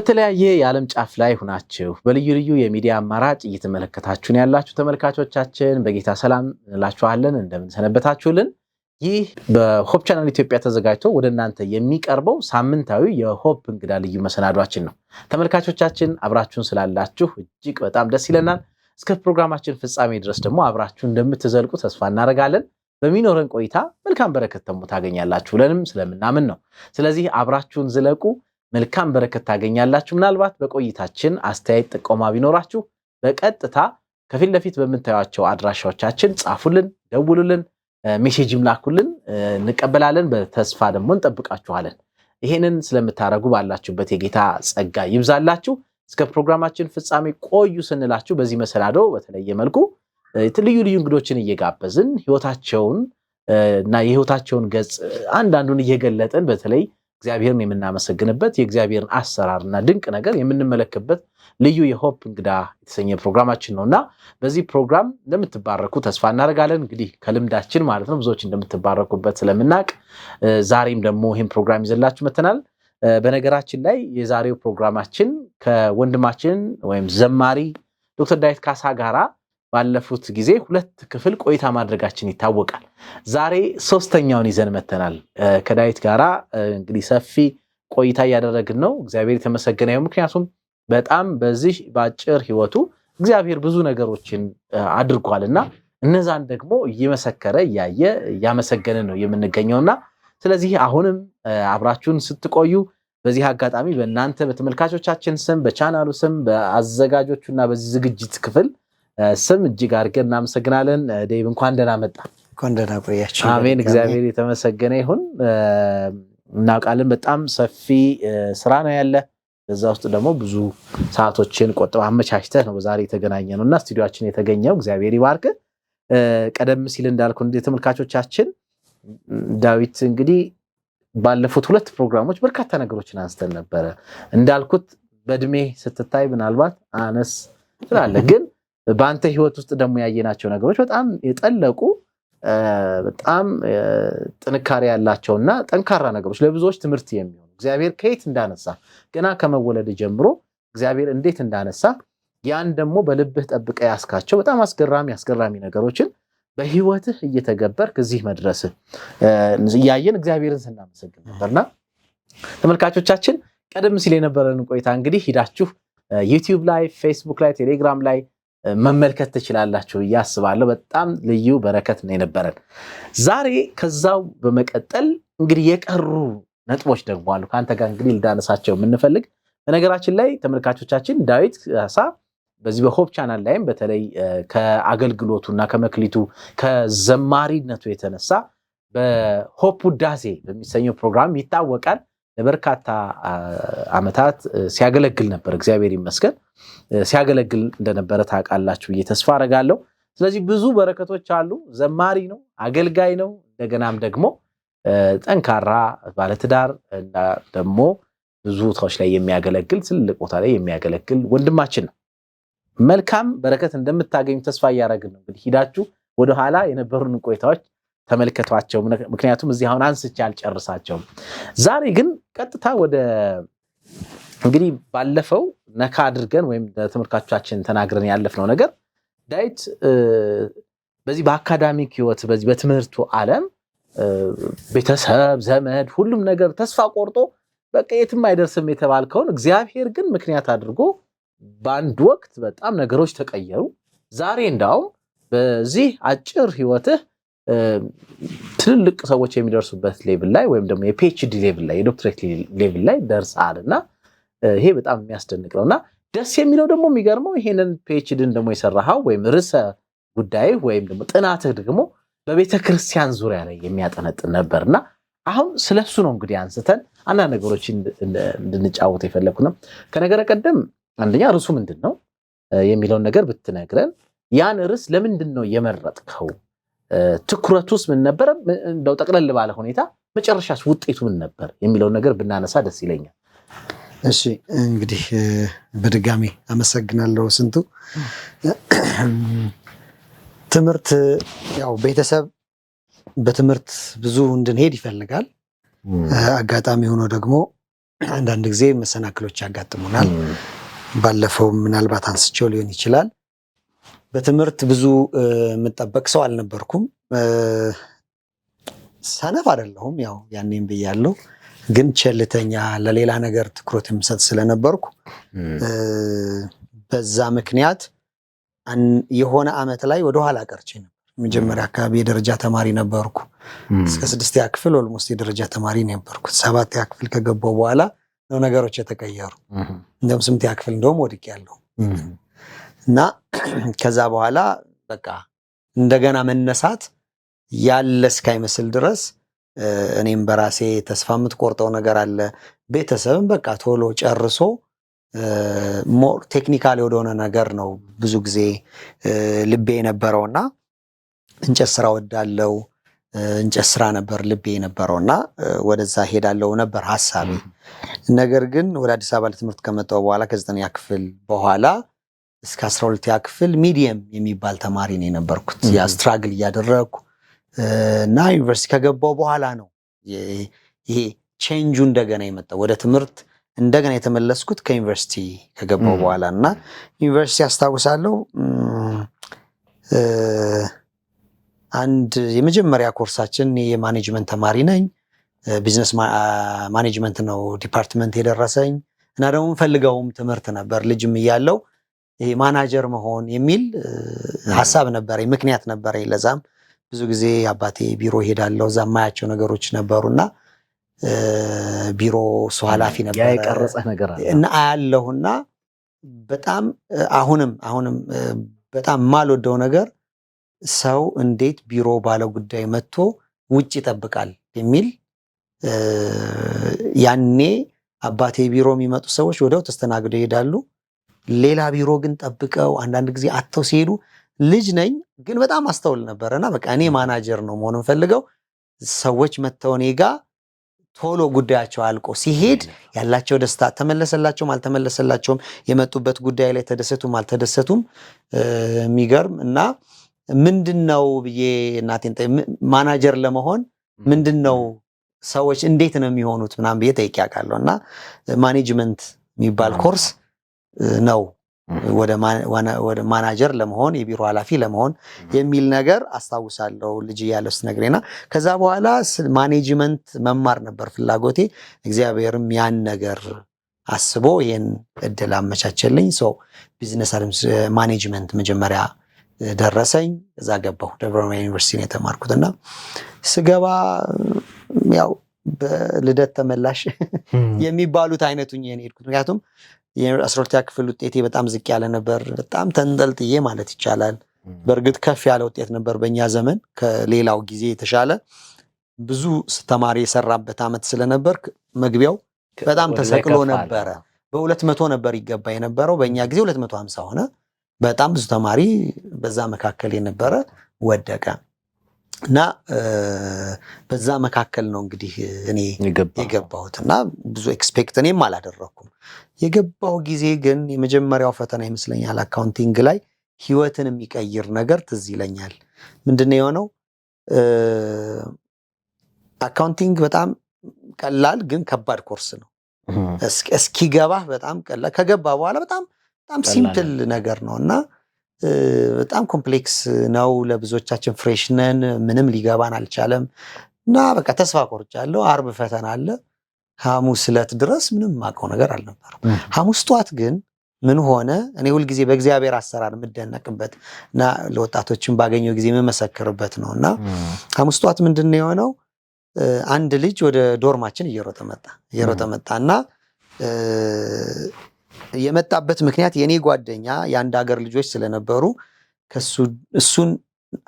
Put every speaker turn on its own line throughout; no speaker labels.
በተለያየ የዓለም ጫፍ ላይ ሆናችሁ በልዩ ልዩ የሚዲያ አማራጭ እየተመለከታችሁን ያላችሁ ተመልካቾቻችን በጌታ ሰላም እንላችኋለን። እንደምን ሰነበታችሁልን? ይህ በሆፕ ቻናል ኢትዮጵያ ተዘጋጅቶ ወደ እናንተ የሚቀርበው ሳምንታዊ የሆፕ እንግዳ ልዩ መሰናዷችን ነው። ተመልካቾቻችን አብራችሁን ስላላችሁ እጅግ በጣም ደስ ይለናል። እስከ ፕሮግራማችን ፍጻሜ ድረስ ደግሞ አብራችሁን እንደምትዘልቁ ተስፋ እናደርጋለን። በሚኖረን ቆይታ መልካም በረከት ደግሞ ታገኛላችሁ ብለንም ስለምናምን ነው። ስለዚህ አብራችሁን ዝለቁ፣ መልካም በረከት ታገኛላችሁ። ምናልባት በቆይታችን አስተያየት ጥቆማ ቢኖራችሁ በቀጥታ ከፊት ለፊት በምታዩአቸው አድራሻዎቻችን ጻፉልን፣ ደውሉልን፣ ሜሴጅም ላኩልን፣ እንቀበላለን። በተስፋ ደግሞ እንጠብቃችኋለን። ይሄንን ስለምታረጉ ባላችሁበት የጌታ ጸጋ ይብዛላችሁ። እስከ ፕሮግራማችን ፍጻሜ ቆዩ ስንላችሁ በዚህ መሰናዶ በተለየ መልኩ ልዩ ልዩ እንግዶችን እየጋበዝን ህይወታቸውን እና የህይወታቸውን ገጽ አንዳንዱን እየገለጠን በተለይ እግዚአብሔርን የምናመሰግንበት የእግዚአብሔርን አሰራርና ድንቅ ነገር የምንመለከትበት ልዩ የሆፕ እንግዳ የተሰኘ ፕሮግራማችን ነውና በዚህ ፕሮግራም እንደምትባረኩ ተስፋ እናደርጋለን። እንግዲህ ከልምዳችን ማለት ነው ብዙዎች እንደምትባረኩበት ስለምናቅ ዛሬም ደግሞ ይህን ፕሮግራም ይዘላችሁ መተናል። በነገራችን ላይ የዛሬው ፕሮግራማችን ከወንድማችን ወይም ዘማሪ ዶክተር ዳዊት ካሳ ጋራ ባለፉት ጊዜ 2 ክፍል ቆይታ ማድረጋችን ይታወቃል። ዛሬ 3ኛውን ይዘን መተናል። ከዳዊት ጋራ እንግዲህ ሰፊ ቆይታ እያደረግን ነው። እግዚአብሔር የተመሰገነ ይሁን። ምክንያቱም በጣም በዚህ በአጭር ህይወቱ እግዚአብሔር ብዙ ነገሮችን አድርጓልና እነዛን ደግሞ እየመሰከረ እያየ እያመሰገነ ነው የምንገኘውና ስለዚህ አሁንም አብራችሁን ስትቆዩ በዚህ አጋጣሚ በእናንተ በተመልካቾቻችን ስም በቻናሉ ስም በአዘጋጆቹና በዚህ ዝግጅት ክፍል ስም እጅግ አድርገን እናመሰግናለን። ዴቭ እንኳን ደህና መጣ።
እንኳን ደህና ቆያችሁ።
አሜን። እግዚአብሔር የተመሰገነ ይሁን። እናውቃለን በጣም ሰፊ ስራ ነው ያለ። በዛ ውስጥ ደግሞ ብዙ ሰዓቶችን ቆጥበህ አመቻችተህ ነው ዛሬ የተገናኘነውና ስቱዲዮአችን የተገኘው። እግዚአብሔር ይባርክ። ቀደም ሲል እንዳልኩ እንደ ተመልካቾቻችን ዳዊት እንግዲህ ባለፉት 2 ፕሮግራሞች በርካታ ነገሮችን አንስተን ነበረ። እንዳልኩት በእድሜ ስትታይ ምናልባት አነስ ስላለ ግን በአንተ ህይወት ውስጥ ደግሞ ያየናቸው ነገሮች በጣም የጠለቁ በጣም ጥንካሬ ያላቸውና ጠንካራ ነገሮች ለብዙዎች ትምህርት የሚሆኑ እግዚአብሔር ከየት እንዳነሳ ገና ከመወለድ ጀምሮ እግዚአብሔር እንዴት እንዳነሳ ያን ደግሞ በልብህ ጠብቀ ያስካቸው በጣም አስገራሚ ነገሮችን በህይወትህ እየተገበርክ እዚህ መድረስህ እያየን እግዚአብሔርን ስናመሰግን ነበርና ተመልካቾቻችን ቀደም ሲል የነበረን ቆይታ እንግዲህ ሂዳችሁ ዩቲዩብ ላይ፣ ፌስቡክ ላይ፣ ቴሌግራም ላይ መመልከት ትችላላችሁ ያስባለሁ። በጣም ልዩ በረከት ነው የነበረን። ዛሬ ከዛው በመቀጠል እንግዲህ የቀሩ ነጥቦች ደግሞ አሉ ካንተ ጋር እንግዲህ ልዳነሳቸው የምንፈልግ። በነገራችን ላይ ተመልካቾቻችን ዳዊት ካሳ በዚህ በሆፕ ቻናል ላይም በተለይ ከአገልግሎቱና ከመክሊቱ ከዘማሪነቱ የተነሳ በሆፕ ውዳሴ በሚሰኘው ፕሮግራም ይታወቃል። ለበርካታ ዓመታት ሲያገለግል ነበር። እግዚአብሔር ይመስገን ሲያገለግል እንደነበረ ታውቃላችሁ ተስፋ አደርጋለሁ። ስለዚህ ብዙ በረከቶች አሉ። ዘማሪ ነው፣ አገልጋይ ነው፣ እንደገናም ደግሞ ጠንካራ ባለትዳር እና ደግሞ ብዙ ቦታዎች ላይ የሚያገለግል ትልቅ ቦታ ላይ የሚያገለግል ወንድማችን ነው። መልካም በረከት እንደምታገኙ ተስፋ እያደረግን ነው። እንግዲህ ሂዳችሁ ወደ ኋላ የነበሩን ቆይታዎች ተመልከቷቸው። ምክንያቱም እዚህ አሁን አንስቼ አልጨርሳቸውም። ዛሬ ግን ቀጥታ ወደ እንግዲህ ባለፈው ነካ አድርገን ወይም ተመልካቾቻችን ተናግረን ያለፍነው ነገር ዳዊት በዚህ በአካዳሚክ ህይወት በዚህ በትምህርቱ ዓለም ቤተሰብ ዘመድ ሁሉም ነገር ተስፋ ቆርጦ በቃ የትም አይደርስም የተባልከውን እግዚአብሔር ግን ምክንያት አድርጎ በአንድ ወቅት በጣም ነገሮች ተቀየሩ። ዛሬ እንዳውም በዚህ አጭር ህይወትህ ትልልቅ ሰዎች የሚደርሱበት ሌቭል ላይ ወይም ደግሞ የፒኤችዲ ሌቭል ላይ የዶክትሬት ሌቭል ላይ ደርሰሃልና ይሄ በጣም የሚያስደንቅ ነውና ደስ የሚለው ደግሞ የሚገርመው ይሄንን ፒኤችዲን ደግሞ የሰራሃው ወይም ርዕሰ ጉዳይ ወይም ደግሞ ጥናትህ ደግሞ በቤተክርስቲያን ዙሪያ ላይ የሚያጠነጥን ነበርና አሁን ስለሱ ነው እንግዲህ አንስተን አንዳንድ ነገሮችን እንድንጫወት የፈለኩና ከነገረ ቀደም አንደኛ ርዕሱ ምንድነው የሚለውን ነገር ብትነግረን፣ ያን ርዕስ ለምንድን ነው የመረጥከው? ትኩረቱስ ምን ነበር? እንደው ጠቅለል ባለ ሁኔታ መጨረሻስ ውጤቱ ምን ነበር የሚለውን ነገር ብናነሳ ደስ ይለኛል።
እሺ እንግዲህ በድጋሚ አመሰግናለሁ ስንቱ። ትምህርት ያው ቤተሰብ በትምህርት ብዙ እንድንሄድ ይፈልጋል። አጋጣሚ ሆኖ ደግሞ አንዳንድ ጊዜ መሰናክሎች ያጋጥሙናል። ባለፈው ምናልባት አንስቼው ሊሆን ይችላል። በትምህርት ብዙ የምጠበቅ ሰው አልነበርኩም። ሰነፍ አይደለሁም፣ ያው ያኔም ብያለሁ። ግን ቸልተኛ፣ ለሌላ ነገር ትኩረት የምሰጥ ስለነበርኩ በዛ ምክንያት የሆነ አመት ላይ ወደኋላ ቀርቼ ነበር። መጀመሪያ አካባቢ የደረጃ ተማሪ ነበርኩ። እስከ 6ኛ ክፍል ኦልሞስት የደረጃ ተማሪ ነበርኩ። 7ኛ ክፍል ከገባሁ በኋላ ነው ነገሮች የተቀየሩ። እንደውም 8ኛ ክፍል እንደውም ወድቄያለሁ። እና ከዛ በኋላ በቃ እንደገና መነሳት ያለ እስካይመስል ድረስ እኔም በራሴ ተስፋ የምትቆርጠው ነገር አለ። ቤተሰብም በቃ ቶሎ ጨርሶ ሞር ቴክኒካል ወደሆነ ነገር ነው ብዙ ጊዜ ልቤ የነበረውና እንጨት ስራ ወዳለው እንጨት ስራ ነበር ልቤ የነበረውና ወደዛ ሄዳለው ነበር ሐሳቤ። ነገር ግን ወደ አዲስ አበባ ለትምህርት ከመጣሁ በኋላ ከ9ኛ ክፍል በኋላ እስከ 12ኛ ክፍል ሚዲየም የሚባል ተማሪ ነው የነበርኩት። ያ ስትራግል እያደረኩ እና ዩኒቨርሲቲ ከገባሁ በኋላ ነው ይሄ ቼንጁ እንደገና የመጣው። ወደ ትምህርት እንደገና የተመለስኩት ከዩኒቨርሲቲ ከገባሁ በኋላ እና ዩኒቨርሲቲ አስታውሳለሁ አንድ የመጀመሪያ ኮርሳችን የማኔጅመንት ተማሪ ነኝ። ቢዝነስ ማኔጅመንት ነው ዲፓርትመንት የደረሰኝ እና ደግሞ ፈልገውም ትምህርት ነበር ልጅም እያለው ይሄ ማናጀር መሆን የሚል ሐሳብ ነበረኝ፣ ምክንያት ነበረኝ። ለዛም ብዙ ጊዜ አባቴ ቢሮ ሄዳለሁ፣ እዛ ማያቸው ነገሮች ነበሩና ቢሮ ሰው ኃላፊ ነበር
ያቀረጸ ነገር አለ
እና አያለሁና በጣም አሁንም በጣም ማልወደው ነገር ሰው እንዴት ቢሮ ባለ ጉዳይ መጥቶ ውጭ ይጠብቃል የሚል ያኔ አባቴ ቢሮ የሚመጡ ሰዎች ወዲያው ተስተናግደው ይሄዳሉ። ሌላ ቢሮ ግን ጠብቀው አንዳንድ ጊዜ አተው ሲሄዱ ልጅ ነኝ ግን በጣም አስተውል ነበርና በቃ እኔ ማናጀር ነው መሆን ፈልገው ሰዎች መተው እኔ ጋር ቶሎ ጉዳያቸው አልቆ ሲሄድ ያላቸው ደስታ ተመለሰላቸውም አልተመለሰላቸውም፣ የመጡበት ጉዳይ ላይ ተደሰቱም አልተደሰቱም የሚገርም እና ምንድነው ብዬ እናቴን ማናጀር ለመሆን ምንድነው ሰዎች እንዴት ነው የሚሆኑት ምናምን ብዬ ጠይቄ አውቃለሁ። እና ማኔጅመንት የሚባል ኮርስ ነው ወደ ማናጀር ለመሆን የቢሮ ኃላፊ ለመሆን የሚል ነገር አስታውሳለሁ ልጅ እያለሁ ስትነግረኝና ከዛ በኋላ ማኔጅመንት መማር ነበር ፍላጎቴ። እግዚአብሔርም ያን ነገር አስቦ ይሄን እድል አመቻቸልኝ። ቢዝነስ ማኔጅመንት መጀመሪያ ደረሰኝ። እዛ ገባሁ። ደብረ ብርሃን ዩኒቨርሲቲ ነው የተማርኩትና ስገባ ያው በልደት ተመላሽ የሚባሉት አይነቱኝ የኔ ሄድኩት። ምክንያቱም የ12ኛ ክፍል ውጤቴ በጣም ዝቅ ያለ ነበር። በጣም ተንጠልጥዬ ማለት ይቻላል። በእርግጥ ከፍ ያለ ውጤት ነበር በእኛ ዘመን ከሌላው ጊዜ የተሻለ ብዙ ተማሪ የሰራበት አመት ስለነበር መግቢያው በጣም ተሰቅሎ ነበረ። በ200 ነበር ይገባ የነበረው፣ በእኛ ጊዜ 250 ሆነ። በጣም ብዙ ተማሪ በዛ መካከል የነበረ ወደቀ እና በዛ መካከል ነው እንግዲህ እኔ የገባሁት እና ብዙ ኤክስፔክት እኔም አላደረኩም። የገባሁ ጊዜ ግን የመጀመሪያው ፈተና ይመስለኛል አካውንቲንግ ላይ ህይወትን የሚቀይር ነገር ትዝ ይለኛል። ምንድነው የሆነው? አካውንቲንግ በጣም ቀላል ግን ከባድ ኮርስ ነው። እስኪገባህ በጣም ቀላል፣ ከገባ በኋላ በጣም ሲምፕል ነገር ነው እና በጣም ኮምፕሌክስ ነው። ለብዙዎቻችን ፍሬሽ ነን፣ ምንም ሊገባን አልቻለም እና በቃ ተስፋ ቆርጫለሁ። አርብ ፈተና አለ። ሐሙስ ዕለት ድረስ ምንም ማውቀው ነገር አልነበረም። ሐሙስ ጠዋት ግን ምን ሆነ? እኔ ሁልጊዜ በእግዚአብሔር አሰራር የምደነቅበት እና ለወጣቶችን ባገኘው ጊዜ የምመሰክርበት ነው እና ሐሙስ ጠዋት ምንድን ነው የሆነው? አንድ ልጅ ወደ ዶርማችን እየሮጠ መጣ እና የመጣበት ምክንያት የኔ ጓደኛ የአንድ ሀገር ልጆች ስለነበሩ እሱን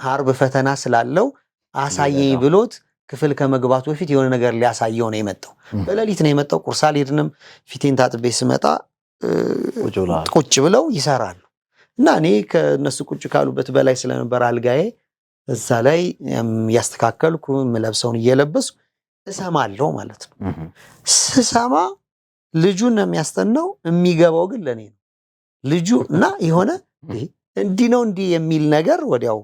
አርብ ፈተና ስላለው አሳየኝ ብሎት ክፍል ከመግባቱ በፊት የሆነ ነገር ሊያሳየው ነው የመጣው። በሌሊት ነው የመጣው። ቁርስ አልሄድንም። ፊቴን ታጥቤ ስመጣ ቁጭ ብለው ይሰራሉ እና እኔ ከነሱ ቁጭ ካሉበት በላይ ስለነበር አልጋዬ እዛ ላይ ያስተካከልኩ የምለብሰውን እየለበስኩ እሰማለሁ ማለት ነው። ስሰማ ልጁን ነው የሚያስጠናው፣ የሚገባው ግን ለኔ ነው ልጁ እና የሆነ እንዲህ ነው እንዲህ የሚል ነገር ወዲያው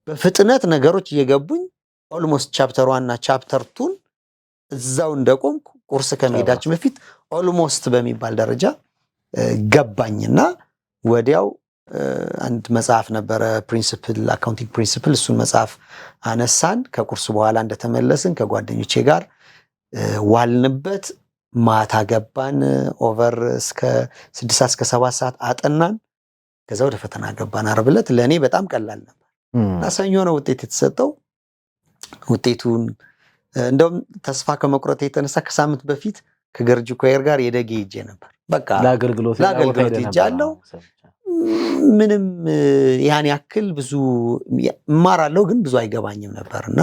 በፍጥነት ነገሮች እየገቡኝ ኦልሞስት ቻፕተር 1 እና ቻፕተር 2 እዛው እንደቆምኩ ቁርስ ከመሄዳችን በፊት ኦልሞስት በሚባል ደረጃ ገባኝና ወዲያው አንድ መጽሐፍ ነበረ ፕሪንሲፕል አካውንቲንግ ፕሪንሲፕል እሱን መጽሐፍ አነሳን ከቁርስ በኋላ እንደተመለስን ከጓደኞቼ ጋር ዋልንበት ማታ ገባን ኦቨር እስከ 6 እስከ 7 ሰዓት አጠናን ከዛ ወደ ፈተና ገባን ዓርብ ዕለት ለኔ በጣም ቀላል ነበር እና ሰኞ ነው ውጤት የተሰጠው ውጤቱን እንደውም ተስፋ ከመቁረጥ የተነሳ ከሳምንት በፊት ከገርጂ ኮየር ጋር የደጌ ሄጄ ነበር በቃ ለአገልግሎት ሄጃለሁ ምንም ያን ያክል ብዙ እማራለሁ ግን ብዙ አይገባኝም ነበርና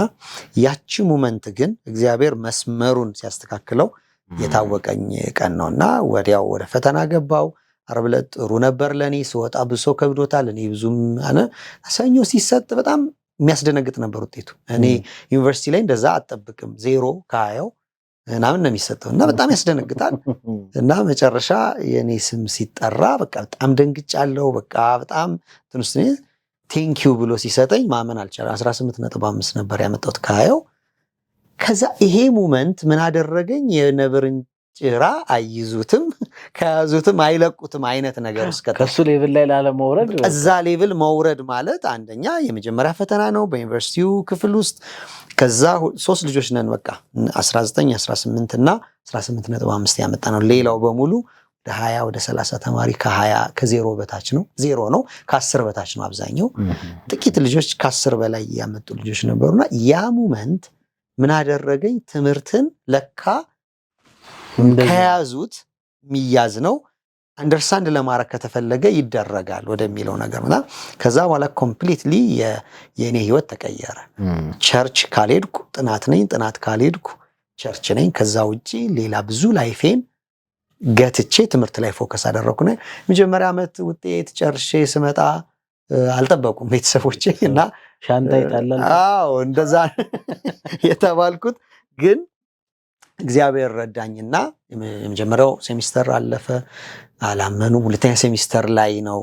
ያቺ ሞመንት ግን እግዚአብሔር መስመሩን ሲያስተካክለው የታወቀኝ ቀን ነውና ወዲያው ወደ ፈተና ገባው ዓርብ ዕለት ጥሩ ነበር ለኔ ስወጣ ብሶ ከብዶታል እኔ ብዙም አነ ሰኞ ሲሰጥ በጣም የሚያስደነግጥ ነበር ውጤቱ እኔ ዩኒቨርሲቲ ላይ እንደዛ አጠብቅም 0 ከ20 ምናምን ነው የሚሰጠው እና በጣም ያስደነግጣል እና መጨረሻ የኔ ስም ሲጠራ በቃ በጣም ደንግጫለሁ በቃ በጣም ትንሽ ቴንኪው ብሎ ሲሰጠኝ ማመን አልቻለም 18.5 ነበር ያመጣሁት ከ20 ከዛ ይሄ ሞመንት ምን አደረገኝ የነብርን ጭራ አይዙትም ከያዙትም አይለቁትም አይነት ነገር እስከ
ከሱ ሌቭል ላይ ላለመውረድ
እዛ ሌቭል መውረድ ማለት አንደኛ የመጀመሪያ ፈተና ነው በዩኒቨርሲቲው ክፍል ውስጥ ከዛ 3 ልጆች ነን በቃ 19 18 እና 18.5 ያመጣ ነው ሌላው በሙሉ ወደ 20 ወደ 30 ተማሪ ከ20 ከ0 በታች ነው 0 ነው ከ10 በታች ነው አብዛኛው ጥቂት ልጆች ከ10 በላይ ያመጡ ልጆች ነበርና ያ ሞመንት ምን አደረገኝ ትምህርትን ለካ ከያዙት ሚያዝ ነው አንደርስታንድ ለማድረግ ከተፈለገ ይደረጋል ወደሚለው ነገርና ከዛ በኋላ ኮምፕሊትሊ የኔ ህይወት ተቀየረ ቸርች ካልሄድኩ ጥናት ካልሄድኩ ቸርች ነኝ ከዛ ውጪ ሌላ ብዙ ላይፌን ገትቼ ትምህርት ላይ ፎከስ አደረኩና መጀመሪያ ዓመት ውጤት ጨርሼ ስመጣ አልጠበቁም ቤተሰቦቼ እና
ሻንጣ ይጣላል
እንደዛ የተባልኩት ግን እግዚአብሔር ረዳኝና የመጀመሪያው ሴሚስተር አለፈ አላመኑ ሁለተኛ ሴሚስተር ላይ ነው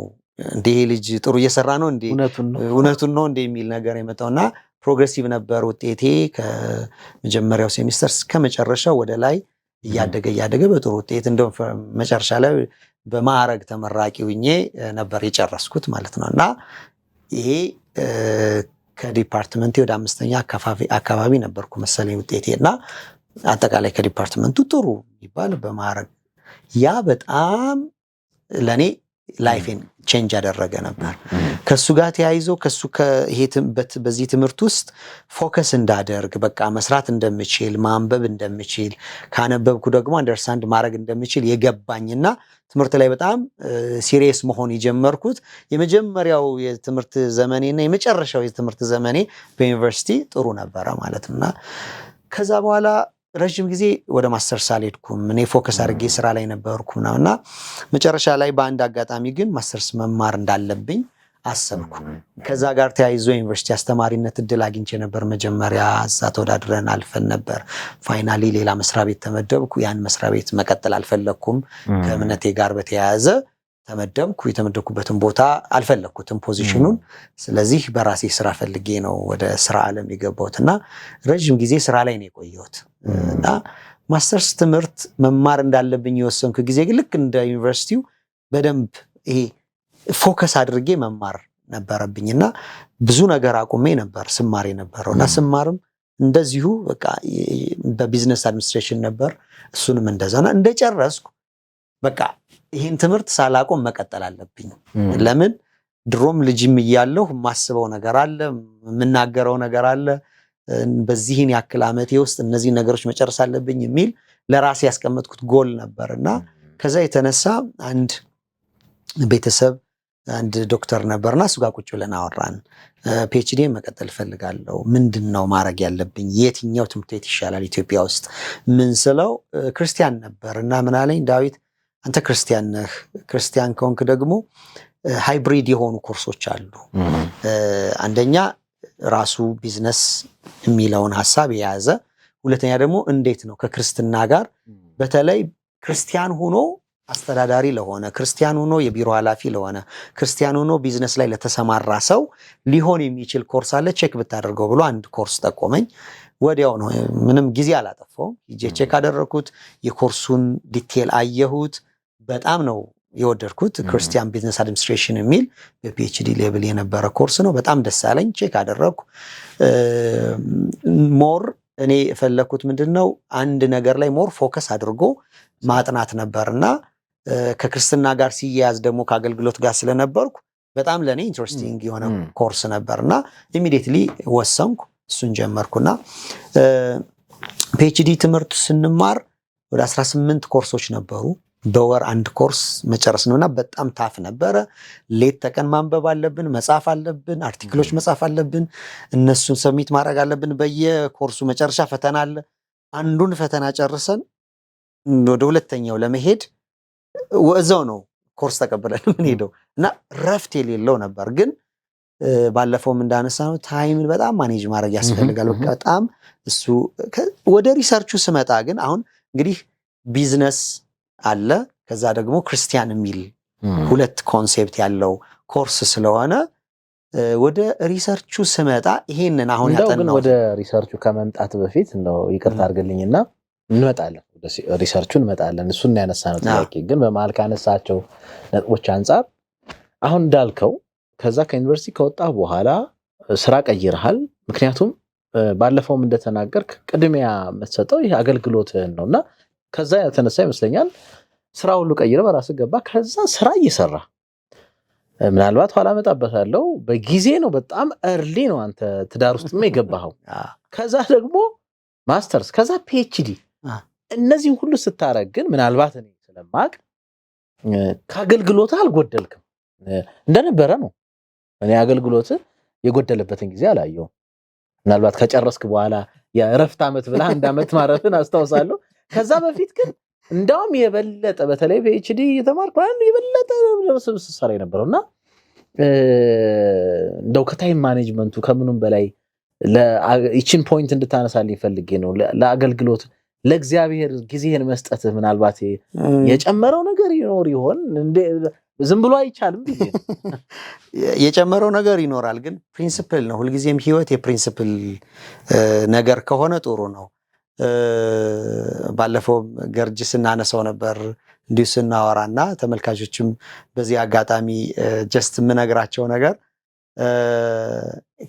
እንዴ ልጅ ጥሩ እየሰራ ነው እንዴ እውነቱን ነው እንዴ የሚል ነገር የመጣውና ፕሮግሬሲቭ ነበር ውጤቴ ከመጀመሪያው ሴሚስተር እስከ መጨረሻው ወደ ላይ እያደገ በጥሩ ውጤት እንደው መጨረሻ ላይ በማዕረግ ተመራቂ ሆኜ ነበር የጨረስኩት ማለት ነውና ይሄ ከዲፓርትመንቴ ወደ 5ኛ አካባቢ ነበርኩ መሰለኝ ውጤቴና አጠቃላይ ከዲፓርትመንቱ ጥሩ ይባል በማዕረግ ያ በጣም ለኔ ላይፌን ቼንጅ ያደረገ ነበር ከሱ ጋር ተያይዞ ከሱ በዚህ ትምህርት ውስጥ ፎከስ እንዳደርግ በቃ መስራት እንደምችል ማንበብ እንደምችል ካነበብኩ ደግሞ አንደርስታንድ ማድረግ እንደምችል የገባኝና ትምህርት ላይ በጣም ሲሪየስ መሆን የጀመርኩት የመጀመሪያው የትምህርት ዘመኔና የመጨረሻው የትምህርት ዘመኔ በዩኒቨርሲቲ ጥሩ ነበረ ማለትና ከዛ በኋላ ረጅም ጊዜ ወደ ማስተርስ አልሄድኩም እኔ ፎከስ አድርጌ ስራ ላይ ነበርኩና መጨረሻ ላይ በአንድ አጋጣሚ ግን ማስተርስ መማር እንዳለብኝ አሰብኩ ከዛ ጋር ተያይዞ ዩኒቨርሲቲ አስተማሪነት እድል አግኝቼ ነበር መጀመሪያ እዛ ተወዳድረን አልፈን ነበር ፋይናሊ ሌላ መስሪያ ቤት ተመደብኩ ያን መስሪያ ቤት መቀጠል አልፈለኩም ከእምነቴ ጋር በተያያዘ የተመደብኩበትን ቦታ አልፈለኩትም ፖዚሽኑን ስለዚህ በራሴ ስራ ፈልጌ ነው ወደ ስራ ዓለም የገባሁትና ረጅም ጊዜ ስራ ላይ ነው የቆየሁት እና ማስተርስ ትምህርት መማር እንዳለብኝ የወሰንኩ ጊዜ ልክ እንደ ዩኒቨርሲቲው በደንብ ይሄ ፎከስ አድርጌ መማር ነበረብኝና ብዙ ነገር አቁሜ ነበር ስማር የነበረውና ስማርም እንደዚሁ በቃ በቢዝነስ አድሚኒስትሬሽን ነበር እሱንም እንደዛና እንደጨረስኩ በቃ ይሄን ትምህርት ሳላቆም መቀጠል አለብኝ ለምን ድሮም ልጅም እያለሁ ማስበው ነገር አለ ምናገረው ነገር አለ በዚህን ያክል ዓመቴ ውስጥ እነዚህ ነገሮች መጨረስ አለብኝ የሚል ለራሴ ያስቀመጥኩት ጎል ነበርና ከዛ የተነሳ አንድ ቤተሰብ አንድ ዶክተር ነበርና እሱ ጋር ቁጭ ብለን አወራን ፒኤችዲ መቀጠል ፈልጋለሁ ምንድነው ማድረግ ያለብኝ የትኛው ትምህርት ቤት ይሻላል ኢትዮጵያ ውስጥ ምን ስለው ክርስቲያን ነበርና ምን አለኝ ዳዊት አንተ ክርስቲያን ነህ ክርስቲያን ከሆንክ ደግሞ ሃይብሪድ የሆኑ ኮርሶች አሉ አንደኛ ራሱ ቢዝነስ የሚለውን ሐሳብ የያዘ ሁለተኛ ደግሞ እንዴት ነው ከክርስትና ጋር በተለይ ክርስቲያን ሆኖ አስተዳዳሪ ለሆነ ክርስቲያን ሆኖ የቢሮ ኃላፊ ለሆነ ክርስቲያን ሆኖ ቢዝነስ ላይ ለተሰማራ ሰው ሊሆን የሚችል ኮርስ አለ ቼክ ብታደርገው ብሎ አንድ ኮርስ ጠቆመኝ ወዲያው ነው ምንም ጊዜ አላጠፋውም ሂጄ ቼክ አደረኩት የኮርሱን ዲቴል አየሁት በጣም ነው የወደድኩት ክርስቲያን ቢዝነስ አድሚኒስትሬሽን የሚል በፒኤችዲ ሌቭል የነበረ ኮርስ ነው በጣም ደስ አለኝ ቼክ አደረኩ ሞር እኔ የፈለኩት ምንድነው አንድ ነገር ላይ ሞር ፎከስ አድርጎ ማጥናት ነበርና ከክርስትና ጋር ሲያያዝ ደግሞ ከአገልግሎት ጋር ስለነበርኩ በጣም ለኔ ኢንትረስቲንግ የሆነ ኮርስ ነበርና ኢሚዲየትሊ ወሰንኩ እሱን ጀመርኩና ፒኤችዲ ትምህርት ስንማር ወደ 18 ኮርሶች ነበሩ በወር አንድ ኮርስ መጨረስ ነውና በጣም ታፍ ነበረ ሌት ተቀን ማንበብ አለብን መጻፍ አለብን አርቲክሎች መጻፍ አለብን እነሱን ሰብሚት ማድረግ አለብን በየኮርሱ መጨረሻ ፈተና አለ አንዱን ፈተና ጨርሰን ወደ ሁለተኛው ለመሄድ ወዛው ነው ኮርስ ተቀበለን ምን ሄደው እና ረፍት የሌለው ነበር ግን ባለፈው እንዳነሳው ታይምን በጣም ማኔጅ ማድረግ ያስፈልጋል በጣም እሱ ወደ ሪሰርቹ ስመጣ ግን አሁን እንግዲህ ቢዝነስ አለ ከዛ ደግሞ ክርስቲያን የሚል ሁለት ኮንሴፕት ያለው ኮርስ ስለሆነ ወደ ሪሰርቹ ስመጣ ይሄንን አሁን ያጠናው
ወደ ሪሰርቹ ከመምጣት በፊት ነው ይቅርታ አድርግልኝና እንመጣለን ወደ ሪሰርቹ እንመጣለን እሱን ያነሳነው ጥያቄ ግን በመሃል ካነሳቸው ነጥቦች አንፃር አሁን እንዳልከው ከዛ ከዩኒቨርሲቲ ከወጣ በኋላ ስራ ቀይረሃል ምክንያቱም ባለፈውም እንደተናገርክ ቅድሚያ መሰጠው ይሄ አገልግሎትህን ነውና ከዛ የተነሳ ይመስለኛል ስራ ሁሉ ቀይረ በራስ ገባ ከዛ ስራ እየሰራ ምናልባት ኋላ መጣበታለው በጊዜ ነው በጣም early ነው አንተ ትዳር ውስጥ የገባኸው ከዛ ደግሞ ማስተርስ ከዛ ፒኤችዲ እነዚህ ሁሉ ስታረግ ግን ምናልባት እኔ ስለማቅ ከአገልግሎት አልጎደልክም እንደነበረ ነው እኔ አገልግሎት የጎደለበትን ጊዜ አላየው ምናልባት ከጨረስክ በኋላ የእረፍት አመት ብላ አንድ አመት ማረፍን አስተዋውሳለሁ ከዛ በፊት ግን እንዳውም የበለጠ በተለይ ፒኤችዲ የተማርኩ የበለጠ ሰራ የነበረውና እንደው ከታይም ማኔጅመንቱ ከምኑም በላይ ለኢችን ፖይንት እንድታነሳልኝ ፈልጌ ነው ለአገልግሎት ለእግዚአብሔር ጊዜህን መስጠት ምናልባት የጨመረው ነገር ይኖር ይሆን እንዴ ዝም ብሎ አይቻልም ቢዜ
የጨመረው ነገር ይኖራል ግን ፕሪንሲፕል ነው ሁልጊዜም ህይወት የፕሪንሲፕል ነገር ከሆነ ጥሩ ነው ባለፈው ገርጅ ስናነሳው ነበር እንዲሁ ስናወራና ተመልካቾችም በዚህ አጋጣሚ ጀስት ምነግራቸው ነገር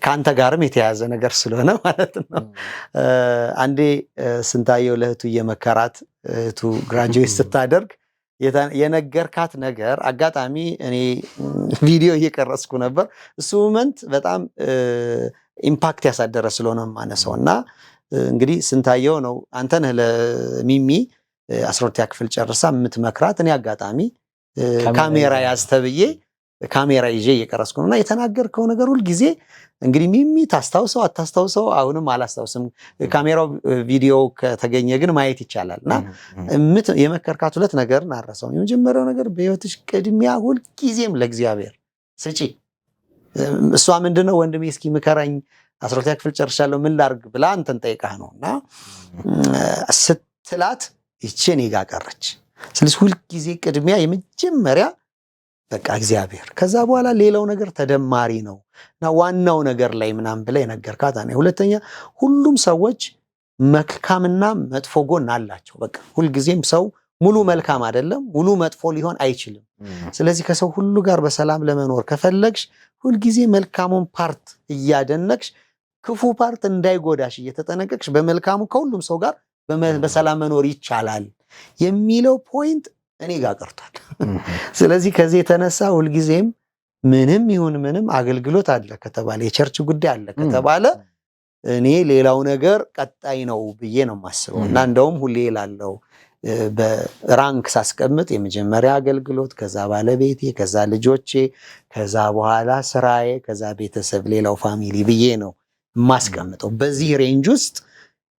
ካንተ ጋርም የተያዘ ነገር ስለሆነ ማለት ነው አንዴ ስንታየው ለህቱ የመከራት እህቱ ግራጁዌት ስታደርግ የነገርካት ነገር አጋጣሚ እኔ ቪዲዮ እየቀረጽኩ ነበር እሱ ሞመንት በጣም ኢምፓክት ያሳደረ ስለሆነ ማነሳውና እንግዲህ ስንታየው ነው አንተ ነህ ለሚሚ 12ኛ ክፍል ጨርሳ የምትመክራት እኔ አጋጣሚ ካሜራ ያስተብዬ ካሜራ ይዤ እየቀረጽኩ ነውና የተናገርከው ነገር ሁሉ ጊዜ እንግዲህ ሚሚ ታስታውሰው አታስታውሰው አሁንም አላስታውስም ካሜራው ቪዲዮ ከተገኘ ግን ማየት ይቻላልና የመከርካት ሁለት ነገር ናረሰው የመጀመሪያው ነገር በህይወትሽ ቅድሚያ ሁሉ ጊዜም ለእግዚአብሔር ስጪ እሷ ምንድነው ወንድሜ እስኪ ምከራኝ 12ኛ ክፍል ጨርሻለሁ ምን ላርግ ብላ አንተን ጠይቃህ ነውና ስትላት ይቺን ይጋቀረች ስለዚህ ሁሉ ጊዜ ቅድሚያ የመጀመሪያ በቃ እግዚአብሔር ከዛ በኋላ ሌላው ነገር ተደማሪ ነውና ዋናው ነገር ላይ ምናም ብለ የነገርካት አኔ ሁለተኛ ሁሉም ሰዎች መልካምና መጥፎ ጎን አላቸው በቃ ሁሉ ጊዜም ሰው ሙሉ መልካም አይደለም ሙሉ መጥፎ ሊሆን አይችልም ስለዚህ ከሰው ሁሉ ጋር በሰላም ለመኖር ከፈለግሽ ሁሉ ጊዜ መልካሙን ፓርት እያደነቅሽ ክፉ ፓርት እንዳይጎዳሽ እየተጠነቀቅሽ በመልካሙ ከሁሉም ሰው ጋር በሰላም መኖር ይቻላል የሚለው ፖይንት እኔ ጋር ቀርቷል ስለዚህ ከዚህ የተነሳ ሁሉ ጊዜም ምንም ይሁን ምንም አገልግሎት አለ ከተባለ የቸርች ጉዳይ አለ ከተባለ እኔ ሌላው ነገር ቀጣይ ነው ብዬ ነው ማስበውና እንደውም ሁሌ ይላለው በራንክ ሳስቀምጥ የመጀመሪያ አገልግሎት ከዛ ባለቤቴ ከዛ ልጆቼ ከዛ በኋላ ስራዬ ከዛ ቤተሰብ ሌላው ፋሚሊ ብዬ ነው ማስቀምጠው በዚህ ሬንጅ ውስጥ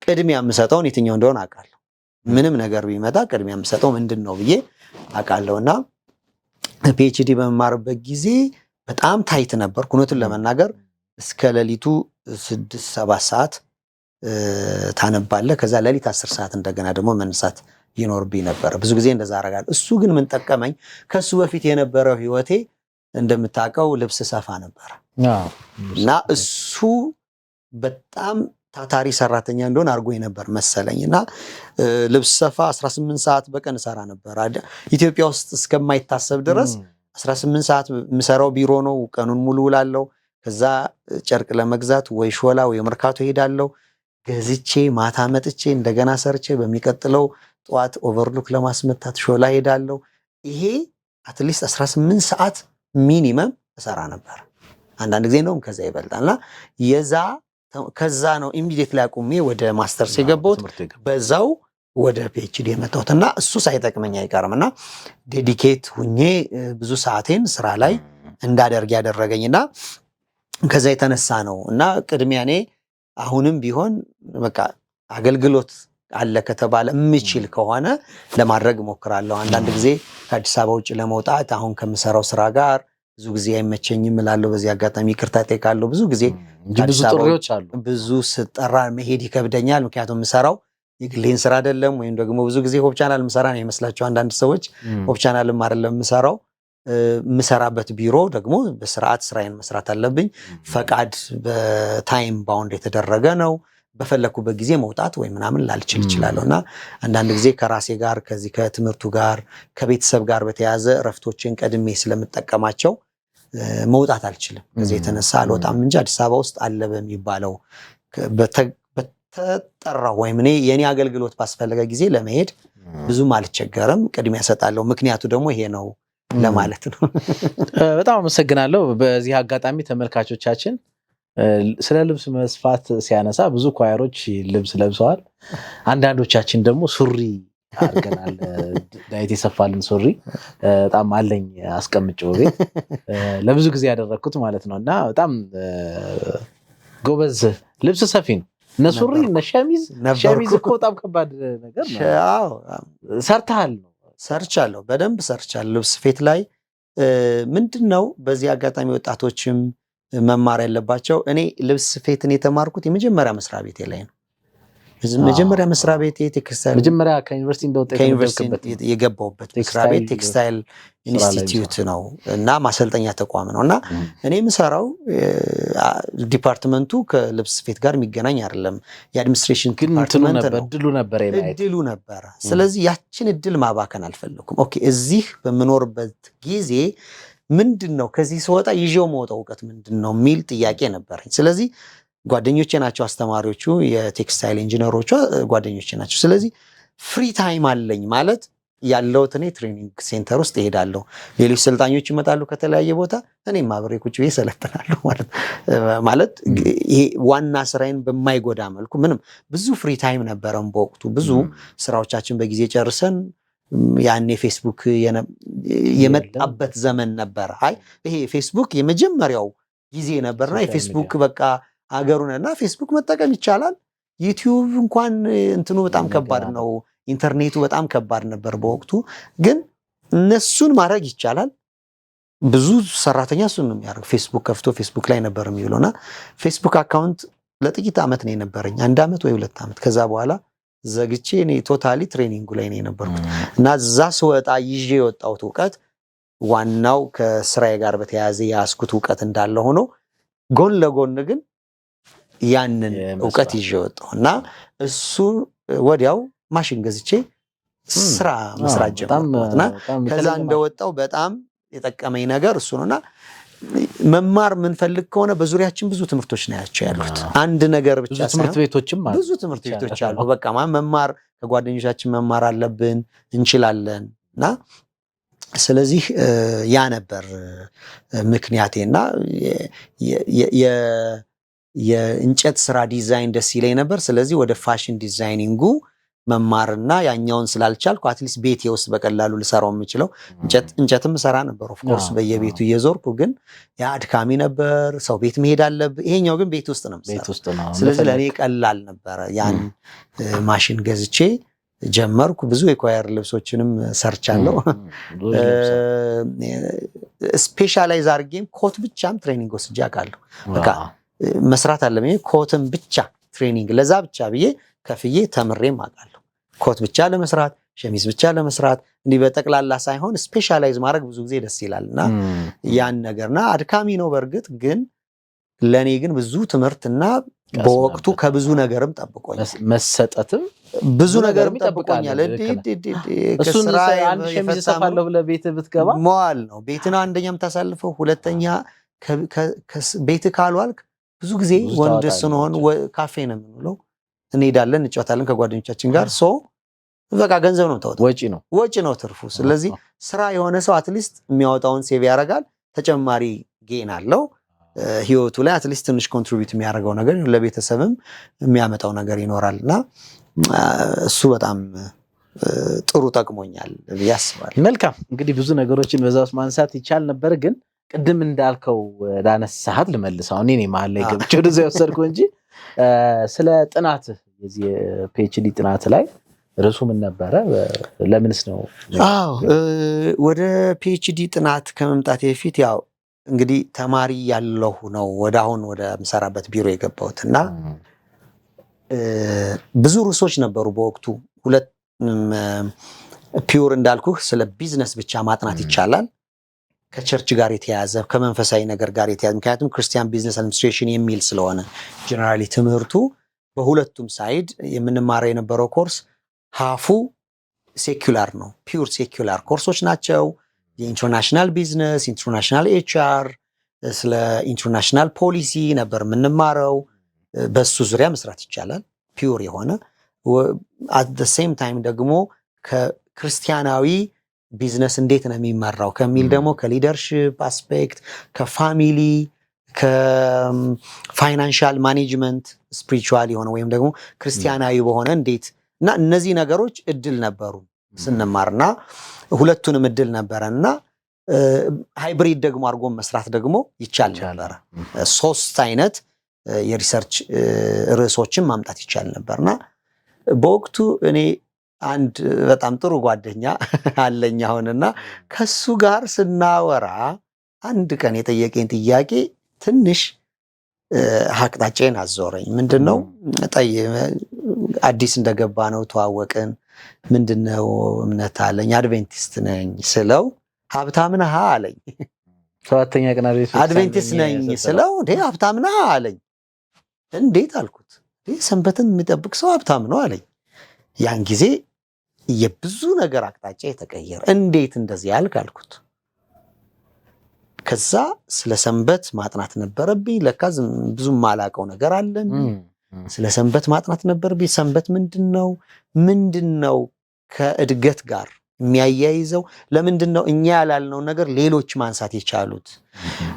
ቅድሚያ የምሰጠውን የትኛው እንደሆነ አውቃለሁ ምንም ነገር ቢመጣ ቅድሚያ የምሰጠው ምንድነው ብዬ አውቃለሁና ፒኤችዲ በመማርበት ጊዜ በጣም ታይት ነበር ኩነቱን ለመናገር እስከ ሌሊቱ 6-7 ሰዓት ታነባለ ከዛ ሌሊት 10 ሰዓት እንደገና ደግሞ መነሳት ይኖርብኝ ነበር ብዙ ጊዜ እንደዛ አረጋለሁ እሱ ግን ምን ጠቀመኝ ከሱ በፊት የነበረው ህይወቴ እንደምታውቀው ልብስ ሰፋ ነበር እና እሱ በጣም ታታሪ ሰራተኛ እንደሆነ አድርጎኝ ነበር መሰለኝ እና ልብስ ሰፋ 18 ሰዓት በቀን ሰራ ነበር። ኢትዮጵያ ውስጥ እስከማይታሰብ ድረስ 18 ሰዓት የምሰራው ቢሮ ነው። ቀኑን ሙሉ ውላለሁ። ከዛ ጨርቅ ለመግዛት ወይ ሾላ ወይ መርካቶ ሄዳለሁ። ገዝቼ ማታ መጥቼ እንደገና ሰርቼ በሚቀጥለው ጠዋት ኦቨርሉክ ለማስመታት ሾላ ሄዳለሁ። ይሄ አትሊስት 18 ሰዓት ሚኒመም እሰራ ነበር። አንዳንድ ጊዜ እንደውም ከዛ ይበልጣልና ከዛ ነው ኢሚዲየትሊ አቁሜ ወደ ማስተርስ የገባሁት። በዛው ወደ ፒኤችዲ የመጣሁትና እሱ ሳይጠቅመኝ አይቀርምና ዴዲኬት ሁኜ ብዙ ሰዓቴን ስራ ላይ እንዳደርግ ያደረገኝና ከዛ የተነሳ ነው እና ቅድሚያ እኔ አሁንም ቢሆን በቃ አገልግሎት አለ ከተባለ የምችል ከሆነ ለማድረግ እሞክራለሁ። አንዳንድ ጊዜ ከአዲስ አበባ ውጭ ለመውጣት አሁን ከምሰራው ስራ ጋር ብዙ ጊዜ አይመቸኝም እላለሁ። በዚህ አጋጣሚ ይቅርታ ጠይቃለሁ። ብዙ ጊዜ
ብዙ ጥሪዎች አሉ።
ብዙ ስጠራ መሄድ ይከብደኛል። ምክንያቱም የምሰራው የግሌን ስራ አይደለም። ወይም ደግሞ ብዙ ጊዜ ሆፕ ቻናል የምሰራ ነው ይመስላቸው አንዳንድ ሰዎች። ሆፕ ቻናልም አይደለም የምሰራው። የምሰራበት ቢሮ ደግሞ በስርዓት ስራዬን መስራት አለብኝ። ፈቃድ በታይም ባውንድ የተደረገ ነው። በፈለኩበት ጊዜ መውጣት ወይ ምናምን ላልችል እችላለሁ እና አንዳንድ ጊዜ ከራሴ ጋር ከዚህ ከትምህርቱ ጋር ከቤተሰብ ጋር በተያያዘ እረፍቶችን ቀድሜ ስለምጠቀማቸው መውጣት አልችልም። ከዚህ የተነሳ አልወጣም እንጂ አዲስ አበባ ውስጥ አለ በሚባለው በተጠራው ወይም እኔ የኔ አገልግሎት ባስፈለገ ጊዜ ለመሄድ ብዙም አልቸገርም። ቅድሚያ እሰጣለሁ። ምክንያቱ ደግሞ ይሄ ነው ለማለት ነው።
በጣም አመሰግናለሁ። በዚህ አጋጣሚ ተመልካቾቻችን ስለ ልብስ መስፋት ሲያነሳ ብዙ ኳየሮች ልብስ ለብሰዋል። አንዳንዶቻችን ደግሞ ሱሪ አድርገናል። ዳዊት የሰፋልን ሱሪ በጣም አለኝ አስቀምጬው ቤት ለብዙ ጊዜ ያደረግኩት ማለት ነው እና በጣም ጎበዝ ልብስ ሰፊ ነው። እነ ሱሪ እነ ሸሚዝ እኮ በጣም ከባድ ነገር ነው። ሰርተሃል ነው?
ሰርቻለሁ፣ በደንብ ሰርቻለሁ። ልብስ ስፌት ላይ ምንድነው በዚህ አጋጣሚ ወጣቶችም መማር ያለባቸው፣ እኔ ልብስ ስፌትን የተማርኩት የመጀመሪያ መስሪያ ቤቴ ላይ ነው። መጀመሪያ መስሪያ ቤቴ ቴክስታይል
መጀመሪያ ከዩኒቨርሲቲ
የገባሁበት መስሪያ ቤት ቴክስታይል ኢንስቲትዩት ነው እና ማሰልጠኛ ተቋም ነው እና እኔ የምሰራው ዲፓርትመንቱ ከልብስ ስፌት ጋር የሚገናኝ አይደለም። የአድሚኒስትሬሽን ዲፓርትመንት ነው። እድሉ ነበረ። ስለዚህ ያችን እድል ማባከን አልፈለኩም። ኦኬ እዚህ በምኖርበት ጊዜ ምንድነው ከዚህ ስወጣ ይዤው መውጣው እውቀት ምንድነው የሚል ጥያቄ ነበረኝ። ስለዚህ ጓደኞቼ ናቸው አስተማሪዎቹ፣ የቴክስታይል ኢንጂነሮቹ ጓደኞቼ ናቸው። ስለዚህ ፍሪ ታይም አለኝ ማለት ያለውት እኔ ትሬኒንግ ሴንተር ውስጥ እሄዳለሁ። ሌሎች ሰልጣኞች ይመጣሉ ከተለያየ ቦታ፣ እኔም አብሬ ቁጭ ብዬ ሰለጥናለሁ ማለት ይሄ ዋና ስራዬን በማይጎዳ መልኩ ምንም ብዙ ፍሪ ታይም ነበረን በወቅቱ። ብዙ ስራዎቻችን በጊዜ ጨርሰን ያኔ ፌስቡክ የመጣበት ዘመን ነበር። አይ ይሄ ፌስቡክ የመጀመሪያው ጊዜ ነበርና የፌስቡክ በቃ አገሩንና ፌስቡክ መጠቀም ይቻላል። ዩቲዩብ እንኳን እንትኑ በጣም ከባድ ነው። ኢንተርኔቱ በጣም ከባድ ነበር በወቅቱ። ግን እነሱን ማድረግ ይቻላል። ብዙ ሰራተኛ እሱን ነው የሚያደርግ። ፌስቡክ ከፍቶ ፌስቡክ ላይ ነበር የሚውለውና ፌስቡክ አካውንት ለጥቂት ዓመት ነው የነበረኝ፣ 1 ዓመት ወይ 2 ዓመት። ከዛ በኋላ ዘግቼ እኔ ቶታሊ ትሬኒንጉ ላይ ነው የነበርኩት እና እዛ ስወጣ ይዤ የወጣሁት እውቀት ዋናው ከስራዬ ጋር በተያያዘ የያዝኩት እውቀት እንዳለ ሆኖ ጎን ለጎን ግን ያንን እውቀት ይዤ ወጣሁ እና እሱ ወዲያው ማሽን ገዝቼ ስራ መስራት ጀመርኩና ከዛ እንደወጣው በጣም የጠቀመኝ ነገር እሱ ነውና መማር ምንፈልግ ከሆነ በዙሪያችን ብዙ ትምህርቶች ነው ያሉት። አንድ ነገር ብቻ ሳይሆን ብዙ ትምህርት ቤቶች አሉ። በቃ መማር ከጓደኞቻችን መማር አለብን፣ እንችላለን እና ስለዚህ ያ ነበር ምክንያቴና የእንጨት ስራ ዲዛይን ደስ ይለኝ ነበር። ስለዚህ ወደ ፋሽን ዲዛይኒንጉ መማርና ያኛውን ስላልቻልኩ አትሊስት ቤቴ ውስጥ በቀላሉ ልሰራው የምችለው እንጨትም ሰራ ነበር። ኦፍ ኮርስ በየቤቱ እየዞርኩ፣ ግን ያ አድካሚ ነበር። ሰው ቤት መሄድ አለብህ። ይሄኛው ግን ቤት ውስጥ ነው የምሰራው። ስለዚህ ለኔ ቀላል ነበረ። ያን ማሽን ገዝቼ ጀመርኩ። ብዙ የኳየር ልብሶችንም ሰርቻለሁ። ስፔሻላይዝ አድርጌም ኮት ብቻም ትሬኒንግ ወስጄ አውቃለሁ። በቃ መስራት አለብኝ ኮትን ብቻ ትሬኒንግ ለዛ ብቻ ብዬ ከፍዬ ተምሬም አውቃለሁ። ኮት ብቻ ለመስራት፣ ሸሚዝ ብቻ ለመስራት፣ እንዲህ በጠቅላላ ሳይሆን ስፔሻላይዝ ማድረግ ብዙ ጊዜ ደስ ይላልና ያን ነገርና አድካሚ ነው በእርግጥ ግን ለኔ ግን ብዙ ትምህርትና በወቅቱ ከብዙ ነገርም ጠብቆኛል።
መሰጠትም
ብዙ ነገርም ጠብቆኛል።
እሱን አንድ ሸሚዝ ሰፋለሁ ብለህ ቤት ብትገባ
መዋል ነው። ቤትን አንደኛም ታሳልፈው፣ ሁለተኛ ቤት ካልዋልክ ብዙ ጊዜ ወንድ ስንሆን ካፌ ነው የምንውለው፣ እንሄዳለን፣ እንጫወታለን ከጓደኞቻችን ጋር። ሶ በቃ ገንዘብ ነው ተወጣ፣ ወጪ ነው ትርፉ። ስለዚህ ስራ የሆነ ሰው አትሊስት የሚያወጣውን ሴቭ ያደርጋል፣ ተጨማሪ ጌን አለው ህይወቱ ላይ አትሊስት ትንሽ ኮንትሪቢዩት የሚያደርገው ነገር ለቤተሰብም የሚያመጣው ነገር ይኖራልና እሱ በጣም ጥሩ ጠቅሞኛል ብዬ አስባለሁ።
መልካም እንግዲህ ብዙ ነገሮችን በዛ ውስጥ ማንሳት ይቻል ነበር፣ ግን ቅድም እንዳልከው ዳነሳሃት ልመልሰው እኔ መሀል ላይ ገብቼ ወደዛ ወሰድኩ እንጂ ስለ ጥናት የዚህ ፒኤችዲ ጥናት ላይ ርዕሱ ምን ነበረ? ለምንስ ነው?
ወደ ፒኤችዲ ጥናት ከመምጣቴ በፊት ያው እንግዲህ ተማሪ ያለሁ ነው ወደ አሁን ወደ ምሰራበት ቢሮ የገባሁት እና ብዙ ርዕሶች ነበሩ በወቅቱ። ሁለት ፒውር እንዳልኩህ ስለ ቢዝነስ ብቻ ማጥናት ይቻላል፣ ከቸርች ጋር የተያዘ ከመንፈሳዊ ነገር ጋር የተያዘ ምክንያቱም ክርስቲያን ቢዝነስ አድሚኒስትሬሽን የሚል ስለሆነ ጀነራሊ ትምህርቱ በሁለቱም ሳይድ የምንማረው የነበረው ኮርስ ሃፉ ሴኩላር ነው፣ ፒውር ሴኩላር ኮርሶች ናቸው። የኢንተርናሽናል ቢዝነስ፣ ኢንተርናሽናል ኤችአር፣ ስለ ኢንተርናሽናል ፖሊሲ ነበር የምንማረው። በሱ ዙሪያ መስራት ይቻላል ፒውር የሆነ አት ዘ ሴም ታይም ደግሞ ከክርስቲያናዊ ቢዝነስ እንዴት ነው የሚመራው ከሚል ደግሞ ከሊደርሺፕ አስፔክት፣ ከፋሚሊ፣ ከፋይናንሻል ማኔጅመንት ስፒሪቹዋል የሆነ ወይም ደግሞ ክርስቲያናዊ በሆነ እንዴት እና እነዚህ ነገሮች እድል ነበሩ ስንማርና ሁለቱንም እድል ነበረና ሃይብሪድ ደግሞ አድርጎ መስራት ደግሞ ይቻል ነበረ። ሶስት አይነት የሪሰርች ርዕሶችን ማምጣት ይቻል ነበርና በወቅቱ እኔ አንድ በጣም ጥሩ ጓደኛ አለኝ አሁንና ከሱ ጋር ስናወራ አንድ ቀን የጠየቀኝ ጥያቄ ትንሽ አቅጣጫዬን አዞረኝ። ምንድነው አዲስ እንደገባ ነው ተዋወቅን። ምንድነው እምነት አለኝ፣ አድቬንቲስት ነኝ ስለው ሀብታም ነህ አለኝ።
ሰባተኛ ቀን
አድቬንቲስት ነኝ ስለው እንዴ ሀብታም ነህ አለኝ። እንዴት አልኩት። ሰንበትን የሚጠብቅ ሰው ሀብታም ነው አለኝ። ያን ጊዜ የብዙ ነገር አቅጣጫ የተቀየረ። እንዴት እንደዚህ ያልክ አልኩት። ከዛ ስለ ሰንበት ማጥናት ነበረብኝ። ለካ ብዙ ማላቀው ነገር አለን። ስለ ሰንበት ማጥናት ነበረብኝ። ሰንበት ምንድነው ከእድገት ጋር የሚያያይዘው? ለምንድነው እኛ ያላልነው ነገር ሌሎች ማንሳት የቻሉት?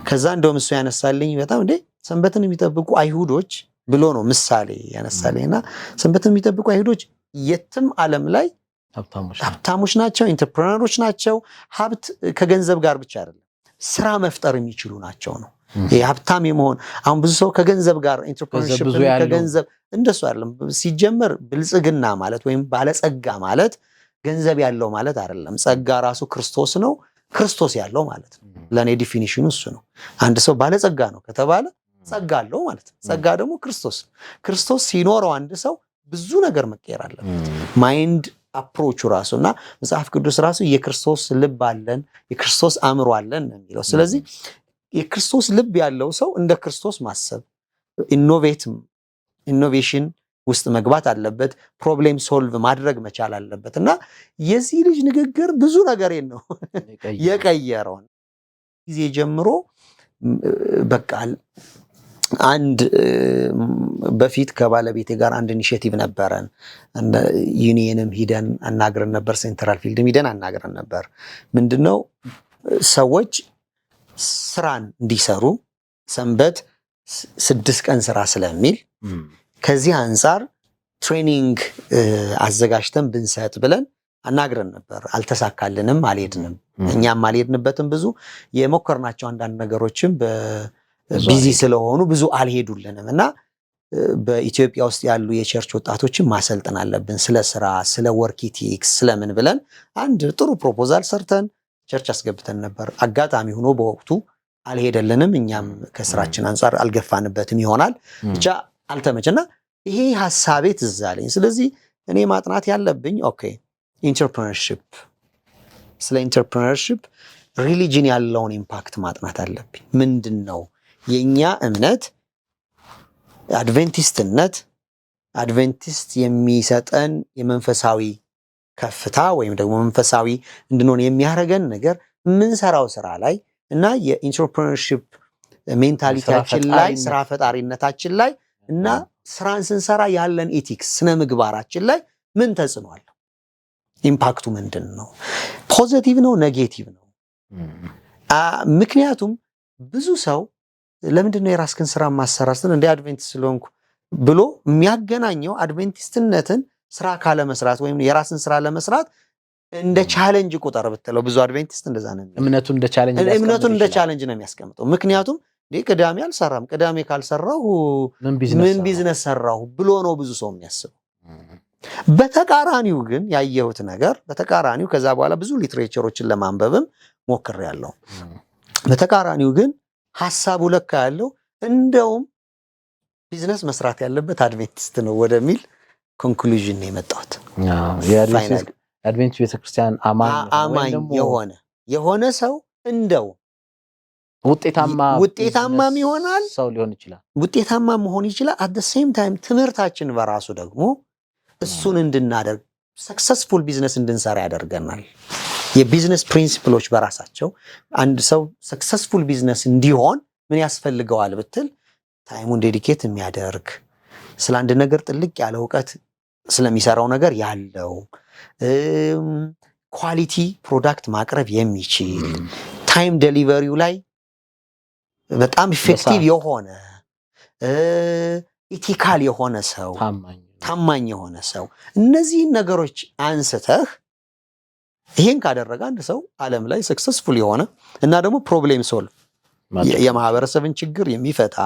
ከዛ እንደውም እሱ ያነሳልኝ በጣም እንዴ ሰንበትን የሚጠብቁ አይሁዶች ብሎ ነው ምሳሌ ያነሳልኝና ሰንበትን የሚጠብቁ አይሁዶች የትም ዓለም ላይ ሀብታሞች ናቸው፣ ኢንተርፕረነሮች ናቸው። ሀብት ከገንዘብ ጋር ብቻ አይደለም፣ ስራ መፍጠር የሚችሉ ናቸው ነው። ሀብታም የመሆን አሁን ብዙ ሰው ከገንዘብ ጋር ኢንተርፕረነርሺፕ ከገንዘብ እንደሱ አይደለም። ሲጀመር ብልጽግና ማለት ወይም ባለጸጋ ማለት ገንዘብ ያለው ማለት አይደለም። ጸጋ ራሱ ክርስቶስ ነው፣ ክርስቶስ ያለው ማለት ነው። ለኔ ዲፊኒሽኑ እሱ ነው። አንድ ሰው ባለጸጋ ነው ከተባለ ጸጋ አለው ማለት ነው። ጸጋ ደግሞ ክርስቶስ ነው። ክርስቶስ ሲኖረው አንድ ሰው ብዙ ነገር መቀየር አለበት። ማይንድ አፕሮቹ ራሱና መጽሐፍ ቅዱስ ራሱ የክርስቶስ ልብ አለን፣ የክርስቶስ አእምሮ አለን ነው የሚለው። ስለዚህ የክርስቶስ ልብ ያለው ሰው እንደ ክርስቶስ ማሰብ፣ ኢኖቬሽን ውስጥ መግባት አለበት። ፕሮብሌም ሶልቭ ማድረግ መቻል አለበት እና የዚህ ልጅ ንግግር ብዙ ነገሬን ነው የቀየረው። ጊዜ ጀምሮ በቃ አንድ በፊት ከባለቤቴ ጋር አንድ ኢኒሼቲቭ ነበረን። ዩኒየንም ሂደን አናግረን ነበር፣ ሴንትራል ፊልድም ሂደን አናግረን ነበር። ምንድነው ሰዎች ስራን እንዲሰሩ ሰንበት 6 ቀን ስራ ስለሚል ከዚህ አንጻር ትሬኒንግ አዘጋጅተን ብንሰጥ ብለን አናግረን ነበር። አልተሳካልንም፣ አልሄድንም። እኛም አልሄድንበትም። ብዙ የሞከርናቸው አንዳንድ ነገሮችም ቢዚ ስለሆኑ ብዙ አልሄዱልንም እና በኢትዮጵያ ውስጥ ያሉ የቸርች ወጣቶችን ማሰልጠን አለብን ስለ ስራ፣ ስለ ወርክ ኢቲክስ ስለምን ብለን አንድ ጥሩ ፕሮፖዛል ሰርተን ቸርች አስገብተን ነበር። አጋጣሚ ሆኖ በወቅቱ አልሄደልንም። እኛም ከስራችን አንጻር አልገፋንበትም ይሆናል ብቻ አልተመቸና ይሄ ሐሳቤ ትዝ አለኝ። ስለዚህ እኔ ማጥናት ያለብኝ ኢንተርፕረነርሺፕ፣ ስለ ኢንተርፕረነርሺፕ ሪሊጅን ያለውን ኢምፓክት ማጥናት አለብኝ። ምንድነው የኛ እምነት አድቬንቲስትነት አድቬንቲስት የሚሰጠን የመንፈሳዊ ከፍታ ወይም ደግሞ መንፈሳዊ እንድንሆን የሚያደርገን ነገር የምንሰራው ስራ ላይ እና የኢንተርፕረነርሺፕ ሜንታሊቲያችን ላይ ስራ ፈጣሪነታችን ላይ እና ስራን ስንሰራ ያለን ኤቲክስ ስነ ምግባራችን ላይ ምን ተጽዕኖ አለው? ኢምፓክቱ ምንድን ነው? ፖዚቲቭ ነው ኔጌቲቭ ነው? ምክንያቱም ብዙ ሰው ለምንድን ነው የራስህን ስራ ማሰራት እንደ አድቬንቲስት ስለሆንኩ ብሎ የሚያገናኘው አድቬንቲስትነትን ስራ ካለ መስራት ወይም የራስን ስራ ለመስራት እንደ ቻሌንጅ ቁጥር ብትለው ብዙ አድቬንቲስት እንደዛ ነው
እምነቱን እንደ ቻሌንጅ
ነው የሚያስቀምጠው። ምክንያቱም ቅዳሜ አልሰራም፣ ቅዳሜ ካልሰራሁ ምን ቢዝነስ ሰራሁ ብሎ ነው ብዙ ሰው የሚያስበው። በተቃራኒው ግን ያየሁት ነገር በተቃራኒው ከዛ በኋላ ብዙ ሊትሬቸሮችን ለማንበብም ሞክሬያለሁ። በተቃራኒው ግን ሐሳቡ ለካ ያለው እንደውም ቢዝነስ መስራት ያለበት አድቬንቲስት ነው ወደሚል ኮንክሉዥን ነው የመጣሁት።
የአድቬንቲስት ቤተክርስቲያን አማኝ
የሆነ ሰው እንደው ውጤታማም ይሆናል፣
ሰው ሊሆን ይችላል፣
ውጤታማ መሆን ይችላል። አት ዘ ሴም ታይም ትምህርታችን በራሱ ደግሞ እሱን እንድናደርግ ሰክሰስፉል ቢዝነስ እንድንሰራ ያደርገናል። የቢዝነስ ፕሪንሲፕሎች በራሳቸው አንድ ሰው ሰክሰስፉል ቢዝነስ እንዲሆን ምን ያስፈልገዋል ብትል ታይሙን ዴዲኬት የሚያደርግ ስለ አንድ ነገር ጥልቅ ያለ እውቀት ስለሚሰራው ነገር ያለው ኳሊቲ ፕሮዳክት ማቅረብ የሚችል ታይም ዴሊቨሪው ላይ በጣም ኢፌክቲቭ የሆነ ኢቲካል የሆነ ሰው ታማኝ የሆነ ሰው እነዚህን ነገሮች አንስተህ ይሄን ካደረገ አንድ ሰው ዓለም ላይ ሰክሰስፉል የሆነ እና ደግሞ ፕሮብሌም ሶልቭ የማህበረሰብን ችግር የሚፈታ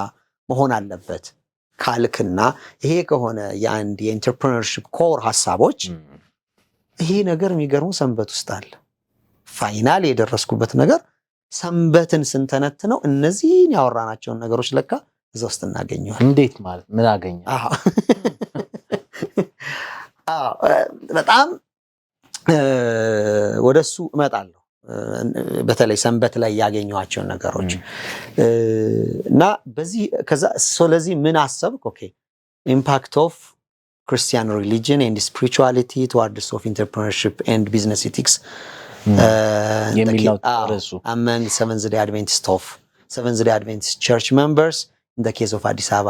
መሆን አለበት ካልክና ይሄ ከሆነ የአንድ የኢንተርፕረነርሺፕ ኮር ሐሳቦች ይሄ ነገር የሚገርመው ሰንበት ውስጥ አለ። ፋይናል የደረስኩበት ነገር ሰንበትን ስንተነትነው እነዚህን ያወራናቸውን ነገሮች ለካ እዛ ውስጥ እናገኘዋለን።
እንዴት ማለት ምን አገኘ?
በጣም ወደሱ እመጣለሁ። በተለይ ሰንበት ላይ ያገኘኋቸውን ነገሮች እና በዚህ ከዛ ስለዚህ ምን አሰብክ? ኦኬ ኢምፓክት ኦፍ ክርስቲያን ሪሊጅን ኤንድ ስፒሪቹዋሊቲ ቱዋርድስ ኦፍ ኢንተርፕረነርሺፕ ኤንድ ቢዝነስ ኢቲክስ
የሚለው ርዕሱ
among Seventh-day Adventist church members in the case of አዲስ አበባ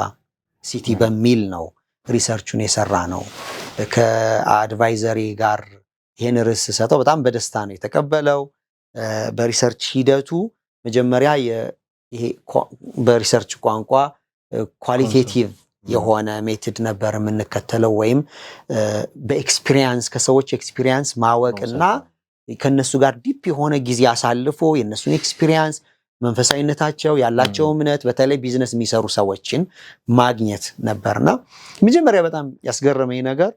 ሲቲ በሚል ነው ሪሰርቹን የሰራ ነው። ከአድቫይዘሪ ጋር ይሄን ርዕስ ሰጠው በጣም በደስታ ነው የተቀበለው። በሪሰርች ሂደቱ መጀመሪያ ይሄ በሪሰርች ቋንቋ ኳሊቴቲቭ የሆነ ሜትድ ነበር የምንከተለው ወይም በኤክስፒሪየንስ ከሰዎች ኤክስፒሪየንስ ማወቅና ከነሱ ጋር ዲፕ የሆነ ጊዜ አሳልፎ የነሱን ኤክስፒሪየንስ መንፈሳዊነታቸው ያላቸው እምነት በተለይ ቢዝነስ የሚሰሩ ሰዎችን ማግኘት ነበርና መጀመሪያ በጣም ያስገረመኝ ነገር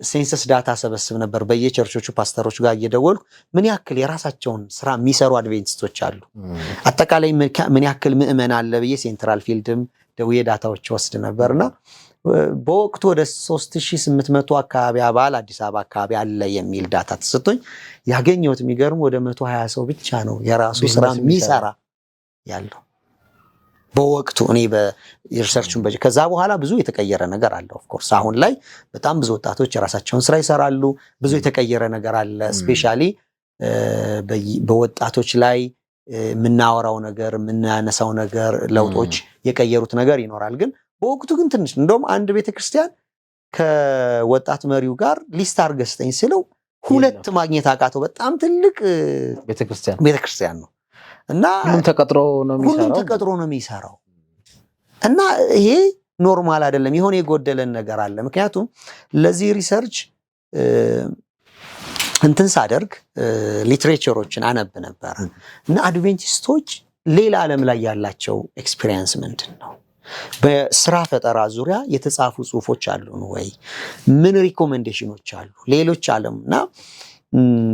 ሴንሰስ ዳታ ሰበስብ ነበር። በየቸርቾቹ ፓስተሮች ጋር እየደወልኩ ምን ያክል የራሳቸውን ስራ የሚሰሩ አድቬንቲስቶች አሉ፣ አጠቃላይ ምን ያክል ምዕመን አለ ብዬ ሴንትራል ፊልድም ደውዬ ዳታዎች ወስድ ነበርና በወቅቱ ወደ 3800 አካባቢ አባል አዲስ አበባ አካባቢ አለ የሚል ዳታ ተሰጥቶኝ ያገኘሁት የሚገርም ወደ 120 ሰው ብቻ ነው የራሱ ስራ የሚሰራ ያለው በወቅቱ። እኔ በሪሰርቹን ከዛ በኋላ ብዙ የተቀየረ ነገር አለ። ኦፍ ኮርስ አሁን ላይ በጣም ብዙ ወጣቶች የራሳቸውን ስራ ይሰራሉ። ብዙ የተቀየረ ነገር አለ። ስፔሻሊ በወጣቶች ላይ የምናወራው ነገር የምናነሳው ነገር ለውጦች የቀየሩት ነገር ይኖራል። ግን በወቅቱ ግን ትንሽ እንደውም አንድ ቤተክርስቲያን ከወጣት መሪው ጋር ሊስት አድርገህ ስጠኝ ስለው 2 ማግኘት አቃተው። በጣም ትልቅ ቤተክርስቲያን ነው እና ሁሉም ተቀጥሮ ነው የሚሰራው እና ይሄ ኖርማል አይደለም። የሆነ የጎደለን ነገር አለ። ምክንያቱም ለዚህ ሪሰርች እንትን ሳደርግ ሊትሬቸሮችን አነብ ነበር እና አድቬንቲስቶች ሌላ ዓለም ላይ ያላቸው ኤክስፒሪየንስ ምንድን ነው? በስራ ፈጠራ ዙሪያ የተጻፉ ጽሁፎች አሉን ወይ? ምን ሪኮሜንዴሽኖች አሉ? ሌሎች ዓለምና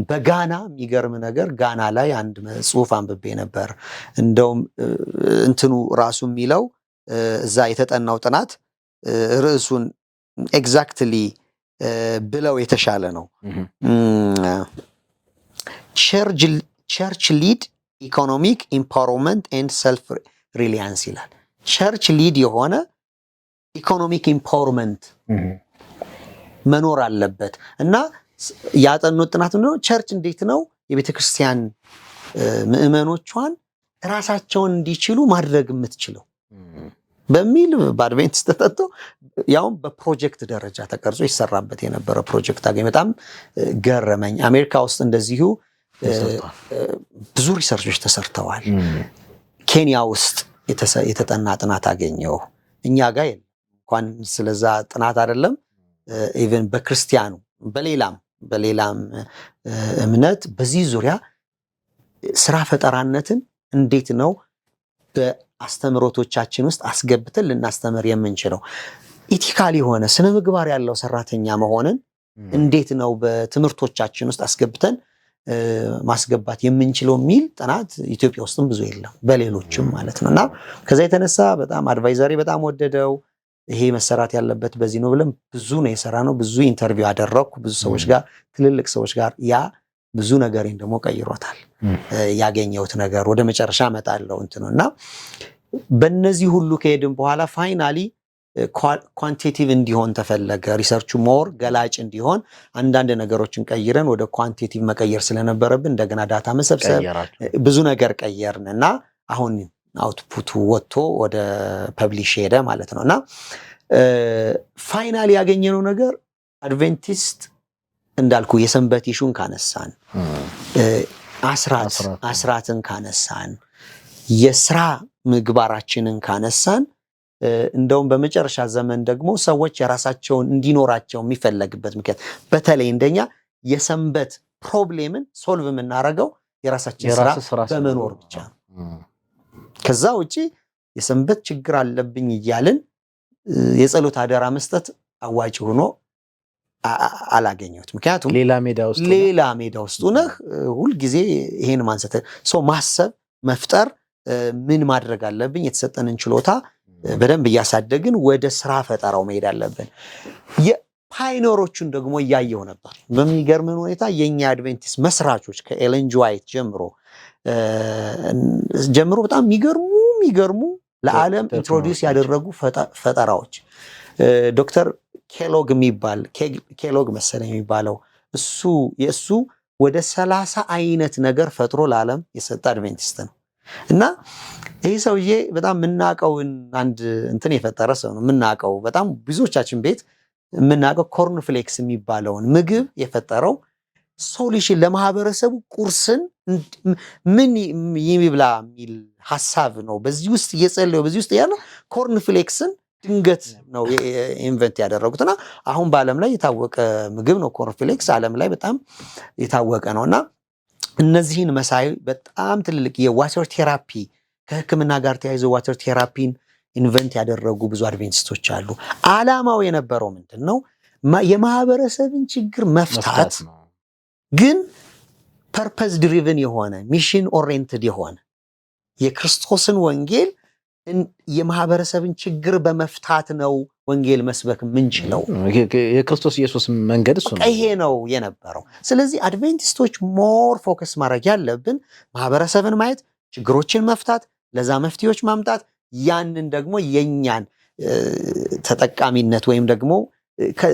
በጋና የሚገርም ነገር ጋና ላይ አንድ ጽሁፍ አንብቤ ነበር። እንደውም እንትኑ ራሱ የሚለው እዛ የተጠናው ጥናት ርዕሱን ኤግዛክትሊ ብለው የተሻለ ነው። ቸርች ሊድ ኢኮኖሚክ ኢምፓወርመንት ኤንድ ሰልፍ ሪሊያንስ ይላል። ቸርች ሊድ የሆነ ኢኮኖሚክ ኢምፓወርመንት መኖር አለበት እና ያጠኑት ጥናት ነው ቸርች እንዴት ነው የቤተክርስቲያን ምዕመኖቿን ራሳቸውን እንዲችሉ ማድረግ የምትችለው በሚል በአድቬንቲስት ተጠጥቶ ያውም በፕሮጀክት ደረጃ ተቀርጾ ይሰራበት የነበረ ፕሮጀክት አገኝ በጣም ገረመኝ። አሜሪካ ውስጥ እንደዚሁ ብዙ ሪሰርቾች ተሰርተዋል። ኬንያ ውስጥ የተጠና ጥናት አገኘው። እኛ ጋር እንኳን ስለዛ ጥናት አይደለም ኢቭን በክርስቲያኑ በሌላም እምነት በዚህ ዙሪያ ስራ ፈጠራነትን እንዴት ነው በአስተምሮቶቻችን ውስጥ አስገብተን ልናስተምር የምንችለው? ኢቲካል የሆነ ስነ ምግባር ያለው ሰራተኛ መሆንን እንዴት ነው በትምህርቶቻችን ውስጥ አስገብተን ማስገባት የምንችለው የሚል ጥናት ኢትዮጵያ ውስጥም ብዙ የለም፣ በሌሎችም ማለት ነውና ከዛ የተነሳ በጣም አድቫይዘሪ በጣም ወደደው። ይሄ መሰራት ያለበት በዚህ ነው ብለን ብዙ ነው የሰራነው። ብዙ ኢንተርቪው አደረኩ ብዙ ሰዎች ጋር ትልልቅ ሰዎች ጋር ያ ብዙ ነገርን ደግሞ ቀይሮታል። ያገኘሁት ነገር ወደ መጨረሻ መጣለው እንትነውና በእነዚህ ሁሉ ከሄድን በኋላ ፋይናሊ ኳንቲቲቭ እንዲሆን ተፈለገ። ሪሰርቹ ሞር ገላጭ እንዲሆን አንዳንድ ነገሮችን ቀይረን ወደ ኳንቲቲቭ መቀየር ስለነበረብን እንደገና ዳታ መሰብሰብ ብዙ ነገር ቀየርንና አሁን አውትፑቱ ወጥቶ ወደ ፐብሊሽ ሄደ ማለት ነውና ፋይናሊ ያገኘነው ነገር አድቬንቲስት እንዳልኩ የሰንበት ኢሹን ካነሳን አስራትን ካነሳን የስራ ምግባራችንን ካነሳን እንደውም በመጨረሻ ዘመን ደግሞ ሰዎች የራሳቸውን እንዲኖራቸው የሚፈለግበት ምክንያት በተለይ እንደኛ የሰንበት ፕሮብሌምን ሶልቭ የምናደርገው የራሳችን ስራ በመኖር ብቻ ነው። ከዛ ውጪ የሰንበት ችግር አለብኝ እያልን የጸሎት አደራ መስጠት አዋጭ ሆኖ አላገኘሁት። ምክንያቱም ሌላ ሜዳ ውስጥ ነህ ሁሉ ጊዜ ይሄን ማንሰተ ሰው ማሰብ መፍጠር ምን ማድረግ አለብኝ የተሰጠንን ችሎታ በደንብ እያሳደግን ወደ ስራ ፈጠራው መሄድ አለብን። የፓይኖሮቹን ደግሞ ያየው ነበር በሚገርም ሁኔታ የኛ አድቬንቲስት መስራቾች ከኤለን ጂ ዋይት ጀምሮ በጣም የሚገርሙ ለዓለም ኢንትሮዲዩስ ያደረጉ ፈጠራዎች ዶክተር ኬሎግ መሰለኝ የሚባለው የእሱ ወደ 30 አይነት ነገር ፈጥሮ ለዓለም የሰጠ አድቬንቲስት ነው እና ይህ ሰውዬ በጣም የምናውቀውን አንድ እንትን የፈጠረ ሰው ነው። የምናውቀው በጣም ብዙዎቻችን ቤት የምናውቀው ኮርንፍሌክስ የሚባለውን ምግብ የፈጠረው ሶሉሽን ለማህበረሰቡ ቁርስን ምን ይብላ የሚል ሐሳብ ነው። በዚህ ውስጥ እየጸለዩ በዚህ ውስጥ ያለው ኮርንፍሌክስን ድንገት ነው ኢንቨንት ያደረጉትና አሁን በዓለም ላይ የታወቀ ምግብ ነው። ኮርንፍሌክስ ዓለም ላይ በጣም የታወቀ ነውና እነዚህን መሳይ በጣም ትልልቅ የዋተር ቴራፒ ከሕክምና ጋር ተያይዞ ዋተር ቴራፒን ኢንቨንት ያደረጉ ብዙ አድቬንቲስቶች አሉ። ዓላማው የነበረው ምንድነው? የማህበረሰብን ችግር መፍታት ግን ፐርፐዝ ድሪቭን የሆነ ሚሽን ኦሪየንትድ የሆነ የክርስቶስን ወንጌል የማህበረሰብን ችግር በመፍታት ነው ወንጌል መስበክ ምንችለው።
የክርስቶስ ኢየሱስ መንገድ እሱ ነው።
ይሄ ነው የነበረው። ስለዚህ አድቬንቲስቶች ሞር ፎከስ ማድረግ ያለብን ማህበረሰብን ማየት፣ ችግሮችን መፍታት፣ ለዛ መፍትሄዎች ማምጣት፣ ያንን ደግሞ የኛን ተጠቃሚነት ወይም ደግሞ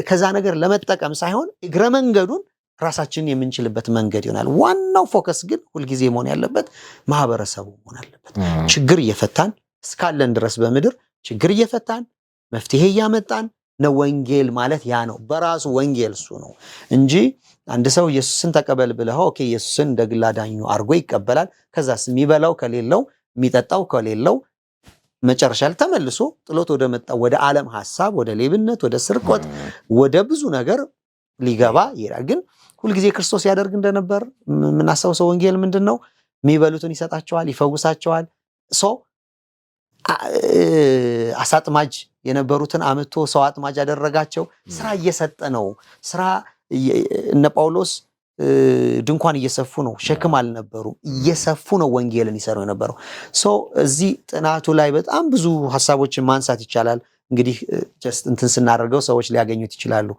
ከዛ ነገር ለመጠቀም ሳይሆን እግረ መንገዱን ራሳችንን የምንችልበት መንገድ ይሆናል። ዋናው ፎከስ ግን ሁልጊዜ መሆን ያለበት ማህበረሰቡ መሆን አለበት። ችግር እየፈታን እስካለን ድረስ በምድር ችግር እየፈታን መፍትሄ እያመጣን ነው። ወንጌል ማለት ያ ነው። በራሱ ወንጌል እሱ ነው እንጂ አንድ ሰው ኢየሱስን ተቀበል ብለው ኦኬ ኢየሱስን እንደ ግል አዳኙ አድርጎ ይቀበላል። ከዛስ የሚበላው ከሌለው የሚጠጣው ከሌለው መጨረሻ ላይ ተመልሶ ጥሎት ወደ መጣው ወደ ዓለም ሐሳብ፣ ወደ ሌብነት፣ ወደ ስርቆት፣ ወደ ብዙ ነገር ሊገባ ይላል። ግን ሁልጊዜ ክርስቶስ ያደርግ እንደነበር የምናስታውሰው ወንጌል ምንድነው? የሚበሉትን ይሰጣቸዋል፣ ይፈውሳቸዋል። አሳጥማጅ የነበሩትን አምጥቶ ሰው አጥማጅ ያደረጋቸው። ስራ እየሰጠ ነው። ስራ እነ ጳውሎስ ድንኳን እየሰፉ ነው፣ ሸክም አልነበሩም፣ እየሰፉ ነው ወንጌልን ይሰሩ የነበረው። እዚህ ጥናቱ ላይ በጣም ብዙ ሐሳቦችን ማንሳት ይቻላል። እንግዲህ ጀስት እንትን ስናደርገው ሰዎች ሊያገኙት ይችላሉ።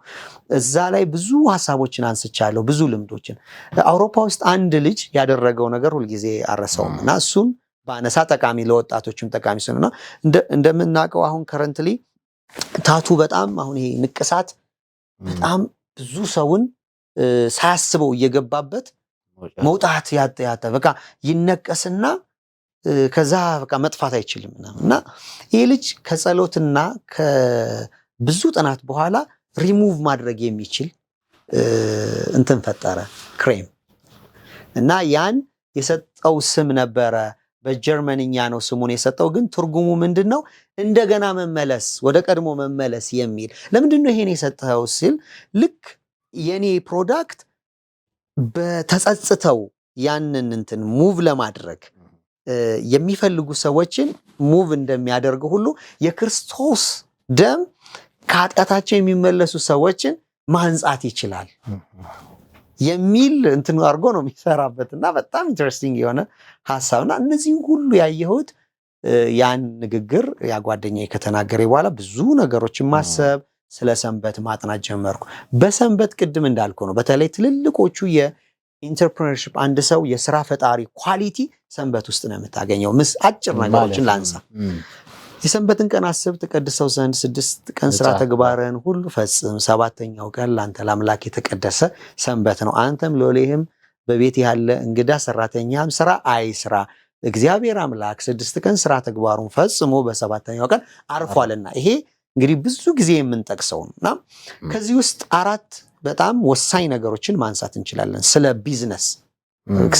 እዛ ላይ ብዙ ሐሳቦችን አንስቻለሁ፣ ብዙ ልምዶችን። አውሮፓ ውስጥ አንድ ልጅ ያደረገው ነገር ሁልጊዜ አረሰውም እና እሱን ባነሳ ጠቃሚ ለወጣቶችም ጠቃሚ ስለሆነ እንደምናውቀው አሁን ከረንትሊ ታቱ በጣም አሁን ይሄ ንቅሳት በጣም ብዙ ሰውን ሳያስበው እየገባበት መውጣት ያጣ በቃ ይነቀስና ከዛ በቃ መጥፋት አይችልም እና ይሄ ልጅ ከጸሎትና ከብዙ ጥናት በኋላ ሪሙቭ ማድረግ የሚችል እንትን ፈጠረ ክሬም እና ያን የሰጠው ስም ነበረ በጀርመንኛ ነው ስሙን የሰጠው ግን ትርጉሙ ምንድነው እንደገና መመለስ ወደ ቀድሞ መመለስ የሚል ለምንድነው ይሄን የሰጠው ሲል ልክ የኔ ፕሮዳክት በተጸጽተው ያንን እንትን ሙቭ ለማድረግ የሚፈልጉ ሰዎችን ሙቭ እንደሚያደርግ ሁሉ የክርስቶስ ደም ከኃጢአታቸው የሚመለሱ ሰዎችን ማንጻት ይችላል የሚል እንትን አድርጎ ነው የሚሰራበትና በጣም ኢንተረስቲንግ የሆነ ሐሳብና እነዚህ ሁሉ ያየሁት ያን ንግግር ያጓደኛዬ ከተናገረ በኋላ ብዙ ነገሮችን ማሰብ ስለ ሰንበት ማጥናት ጀመርኩ በሰንበት ቅድም እንዳልኩ ነው በተለይ ትልልቆቹ የኢንተርፕረነርሺፕ አንድ ሰው የሥራ ፈጣሪ ኳሊቲ ሰንበት ውስጥ ነው የምታገኘው አጭር ነገሮችን ላንሳ የሰንበትን ቀን አስብ ተቀድሰው ዘንድ 6 ቀን ሥራ ተግባርን ሁሉ ፈጽም ሰባተኛው ቀን ላንተ ለአምላክ የተቀደሰ ሰንበት ነው አንተም ሎሌህም በቤት ያለ እንግዳ ሰራተኛም ሥራ አይስራ እግዚአብሔር አምላክ 6 ቀን ሥራ ተግባሩን ፈጽሞ በሰባተኛው ቀን አርፏልና ይሄ እንግዲህ ብዙ ጊዜ የምንጠቅሰው ነውና ከዚህ ውስጥ 4 በጣም ወሳኝ ነገሮችን ማንሳት እንችላለን ስለ ቢዝነስ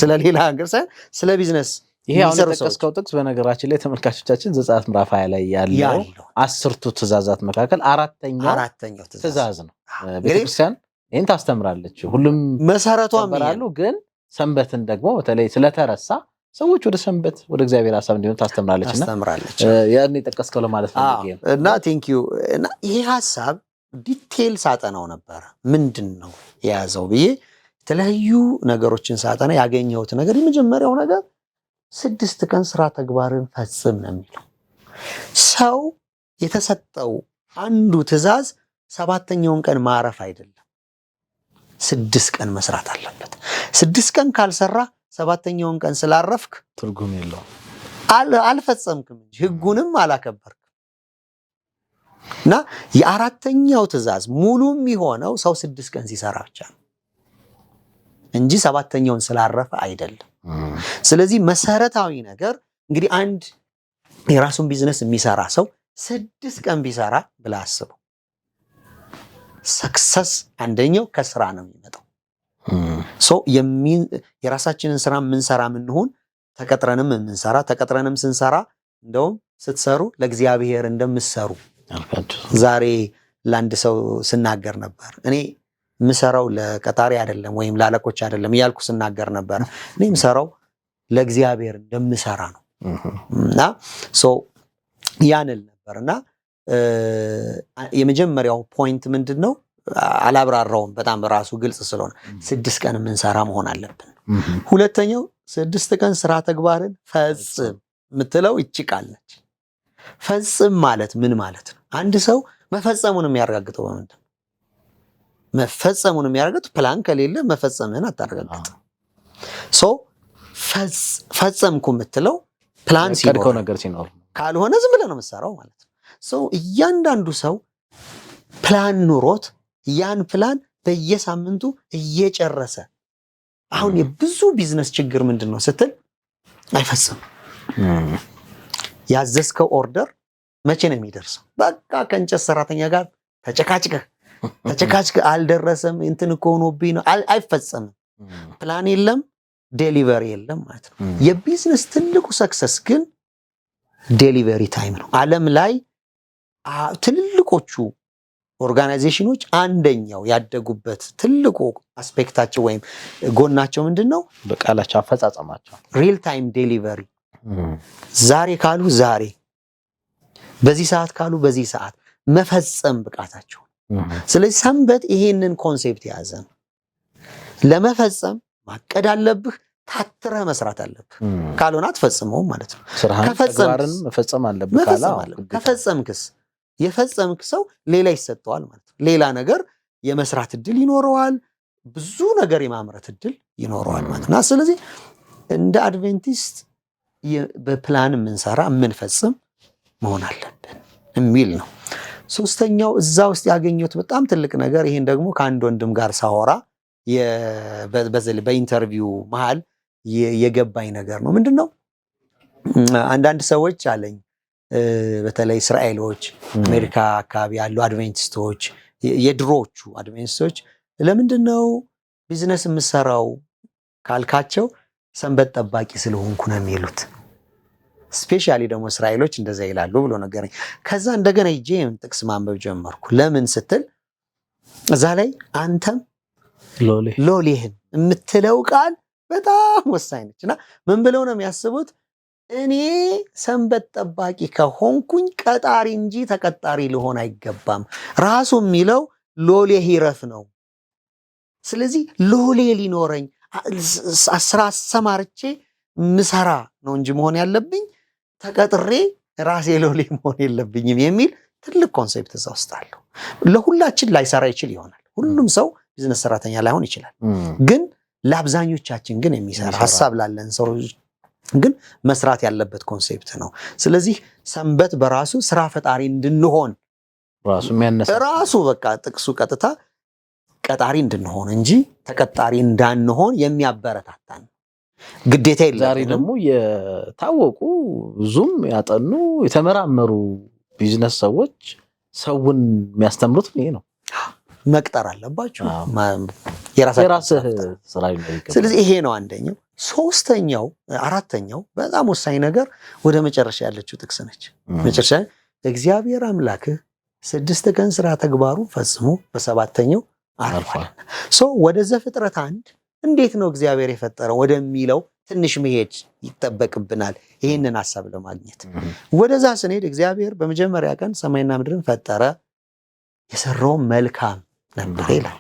ስለ ሌላ ሀገር ሳይሆን ስለ ቢዝነስ
ይሄ አሁን ተከስከው ጥቅስ በነገራችን ላይ ተመልካቾቻችን ዘጸአት ምዕራፍ 20 ላይ ያለው 10ቱ ትእዛዛት መካከል አራተኛው ትእዛዝ ነው ቤተክርስቲያን ይሄን ታስተምራለች ሁሉም
መሰረቷም
ይላሉ ግን ሰንበትን ደግሞ በተለይ ስለተረሳ ሰዎች ወደ ሰንበት ወደ እግዚአብሔር ሐሳብ እንዲሆን ታስተምራለችና ያን ተከስከው ለማለት ነው
እና ቴንክ ዩ እና ይሄ ሐሳብ ዲቴል ሳጠናው ነበር ምንድነው የያዘው ብዬ የተለያዩ ነገሮችን ሳጠና ያገኘሁት ነገር የመጀመሪያው ነገር 6 ቀን ሥራ ተግባርን ፈጽም ነው የሚለው ሰው የተሰጠው አንዱ ትእዛዝ ሰባተኛውን ቀን ማረፍ አይደለም 6 ቀን መስራት አለበት 6 ቀን ካልሰራ ሰባተኛውን ቀን ስላረፍክ
ትርጉም የለውም
አልፈጸምክም እንጂ ህጉንም አላከበርክም እና የአራተኛው ትእዛዝ ሙሉ የሚሆነው ሰው 6 ቀን ሲሰራ ብቻ ነው እንጂ ሰባተኛውን ስላረፈ አይደለም ስለዚህ መሰረታዊ ነገር እንግዲህ አንድ የራሱን ቢዝነስ የሚሰራ ሰው 6 ቀን ቢሰራ ብላ አስበው ሰክሰስ አንደኛው ከስራ ነው የሚመጣው የራሳችንን ስራ የምንሰራ ምንሆን ተቀጥረንም ስንሰራ እንደውም ስትሰሩ ለእግዚአብሔር እንደምትሰሩ ዛሬ ለአንድ ሰው ስናገር ነበር እኔ ምሰራው ለቀጣሪ አይደለም ወይም ላለቆች አይደለም ያልኩ ስናገር ነበር እኔ ምሰራው ለእግዚአብሔር እንደምሰራ ነው እና ያንል ነበርና የመጀመሪያው ፖይንት ምንድነው አላብራራውም በጣም ራሱ ግልጽ ስለሆነ 6 ቀን ምንሰራ መሆን አለብን ሁለተኛው 6 ቀን ሥራ ተግባርን ፈጽም ምትለው ይጭቃለች ፈጽም ማለት ምን ማለት ነው አንድ ሰው መፈጸሙን የሚያረጋግጠው በምንድን መፈጸሙን የሚያረጋግጠው ፕላን ከሌለ መፈጸምህን አታረጋግጥ ፈጸምኩ ምትለው ፕላን ሲኖር
ነገር ሲኖር
ካልሆነ ዝም ብለህ ነው የምትሰራው ማለት ነው እያንዳንዱ ሰው ፕላን ኑሮት ያን ፕላን በየሳምንቱ እየጨረሰ አሁን የብዙ ቢዝነስ ችግር ምንድነው ስትል አይፈጽም ያዘዝከው ኦርደር መቼ ነው የሚደርሰው በቃ ከእንጨት ሰራተኛ ጋር ተጨቃጭቀህ አልደረሰም እንትን እኮ ሆኖብኝ ነው አይፈጸምም ፕላን የለም ዴሊቨሪ የለም ማለት ነው የቢዝነስ ትልቁ ሰክሰስ ግን ዴሊቨሪ ታይም ነው ዓለም ላይ ትልልቆቹ ኦርጋናይዜሽኖች አንደኛው ያደጉበት ትልቁ አስፔክታቸው ወይም ጎናቸው ምንድነው
በቃላቸው አፈጻጸማቸው
ሪል ታይም ዴሊቨሪ ዛሬ ካሉ ዛሬ በዚህ ሰዓት ካሉ በዚህ ሰዓት መፈጸም ብቃታቸው ስለዚህ ሰንበት ይሄንን ኮንሴፕት ያዘ ለመፈጸም ማቀድ አለብህ ታትረህ መስራት አለብህ ካልሆነ አትፈጽመው ማለት ነው
ከፈጸምክስ መፈጸም አለብህ ካላ
ከፈጸምክስ የፈጸምክ ሰው ሌላ ይሰጠዋል ማለት ነው ሌላ ነገር የመስራት እድል ይኖረዋል ብዙ ነገር የማምረት እድል ይኖረዋል ማለት ነው ስለዚህ እንደ አድቬንቲስት በፕላን የምንሰራ የምንፈጽም መሆን አለብን የሚል ነው ሶስተኛው እዛ ውስጥ ያገኘሁት በጣም ትልቅ ነገር ይሄን ደግሞ ከአንድ ወንድም ጋር ሳወራ በኢንተርቪው መሃል የገባኝ ነገር ነው። ምንድነው አንዳንድ ሰዎች አለኝ በተለይ እስራኤሎች አሜሪካ አካባቢ ያሉ አድቬንቲስቶች የድሮቹ አድቬንቲስቶች ለምንድነው ቢዝነስ የምሰራው ካልካቸው ሰንበት ጠባቂ ስለሆንኩ ነው የሚሉት። ስፔሻሊ ደግሞ እስራኤሎች እንደዛ ይላሉ ብሎ ነገረኝ። ከዛ እንደገና ሂጄ ጥቅስ ማንበብ ጀመርኩ። ለምን ስትል እዛ ላይ አንተም ሎሌህን የምትለው ቃል በጣም ወሳኝ ነች እና ምን ብለው ነው የሚያስቡት? እኔ ሰንበት ጠባቂ ከሆንኩኝ ቀጣሪ እንጂ ተቀጣሪ ልሆን አይገባም። ራሱ የሚለው ሎሌ ይረፍ ነው። ስለዚህ ሎሌ ሊኖረኝ ስራ አሰማርቼ ምሰራ ነው እንጂ መሆን ያለብኝ ተቀጥሬ ራሴ ሎሌ መሆን የለብኝም የሚል ትልቅ ኮንሴፕት እዛ ውስጥ አለው። ለሁላችን ላይሰራ ይችል ይሆናል። ሁሉም ሰው ቢዝነስ ሰራተኛ ላይሆን ይችላል። ግን ለአብዛኞቻችን ግን የሚሰራ ሀሳብ ላለን ሰው ግን መስራት ያለበት ኮንሴፕት ነው። ስለዚህ ሰንበት በራሱ ስራ ፈጣሪ እንድንሆን ራሱ በቃ ጥቅሱ ቀጥታ ቀጣሪ እንድንሆን እንጂ ተቀጣሪ እንዳንሆን የሚያበረታታን ግዴታ የለም።
ዛሬ ደግሞ የታወቁ ብዙም ያጠኑ የተመራመሩ ቢዝነስ ሰዎች ሰውን የሚያስተምሩት ይሄ ነው።
መቅጠር አለባቸው
የራስህ ስራ ይገባል።
ስለዚህ ይሄ ነው አንደኛው። ሶስተኛው አራተኛው በጣም ወሳኝ ነገር ወደ መጨረሻ ያለችው ጥቅስ ነች። መጨረሻ እግዚአብሔር አምላክህ 6 ቀን ስራ ተግባሩ ፈጽሞ በሰባተኛው አርፏል። ወደ ዘፍጥረት 1 እንዴት ነው እግዚአብሔር የፈጠረው ወደሚለው ትንሽ መሄድ ይጠበቅብናል ይሄንን ሐሳብ ለማግኘት። ወደዛ ስንሄድ እግዚአብሔር በመጀመሪያ ቀን ሰማይና ምድርን ፈጠረ፣ የሰራው መልካም ነበር ይላል።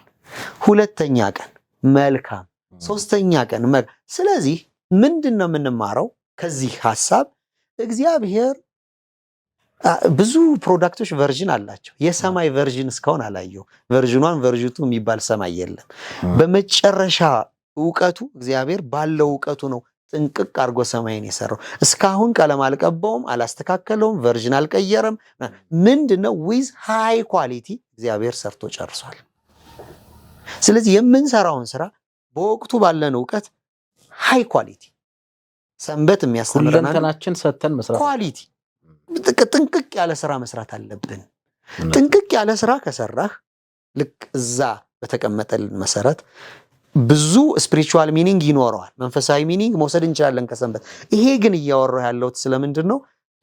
ሁለተኛ ቀን መልካም፣ ሶስተኛ ቀን መልካም። ስለዚህ ምንድነው የምንማረው ከዚህ ሐሳብ? እግዚአብሔር ብዙ ፕሮዳክቶች ቨርዥን አላቸው። የሰማይ ቨርዥን እስካሁን አላየው። ቨርዥን 1 ቨርዥን 2 የሚባል ሰማይ የለም። በመጨረሻ ዕውቀቱ እግዚአብሔር ባለው ዕውቀቱ ነው ጥንቅቅ አድርጎ ሰማይን የሰራው። እስካሁን ቀለም አልቀባውም፣ አላስተካከለውም፣ ቨርዥን አልቀየረም። ምንድነው ዊዝ ሃይ ኳሊቲ እግዚአብሔር ሰርቶ ጨርሷል። ስለዚህ የምንሰራውን ስራ በወቅቱ ባለን ዕውቀት ሃይ ኳሊቲ ሰንበት የሚያስተምረናል።
ሁለንተናችን ሰተን መስራት
ኳሊቲ ጥንቅቅ ያለ ስራ መስራት አለብን። ጥንቅቅ ያለ ስራ ከሰራህ ልክ እዛ በተቀመጠልን መሰረት ብዙ ስፒሪቹዋል ሚኒንግ ይኖረዋል። መንፈሳዊ ሚኒንግ መውሰድ እንችላለን ከሰንበት። ይሄ ግን እያወራሁ ያለሁት ስለምንድን ነው?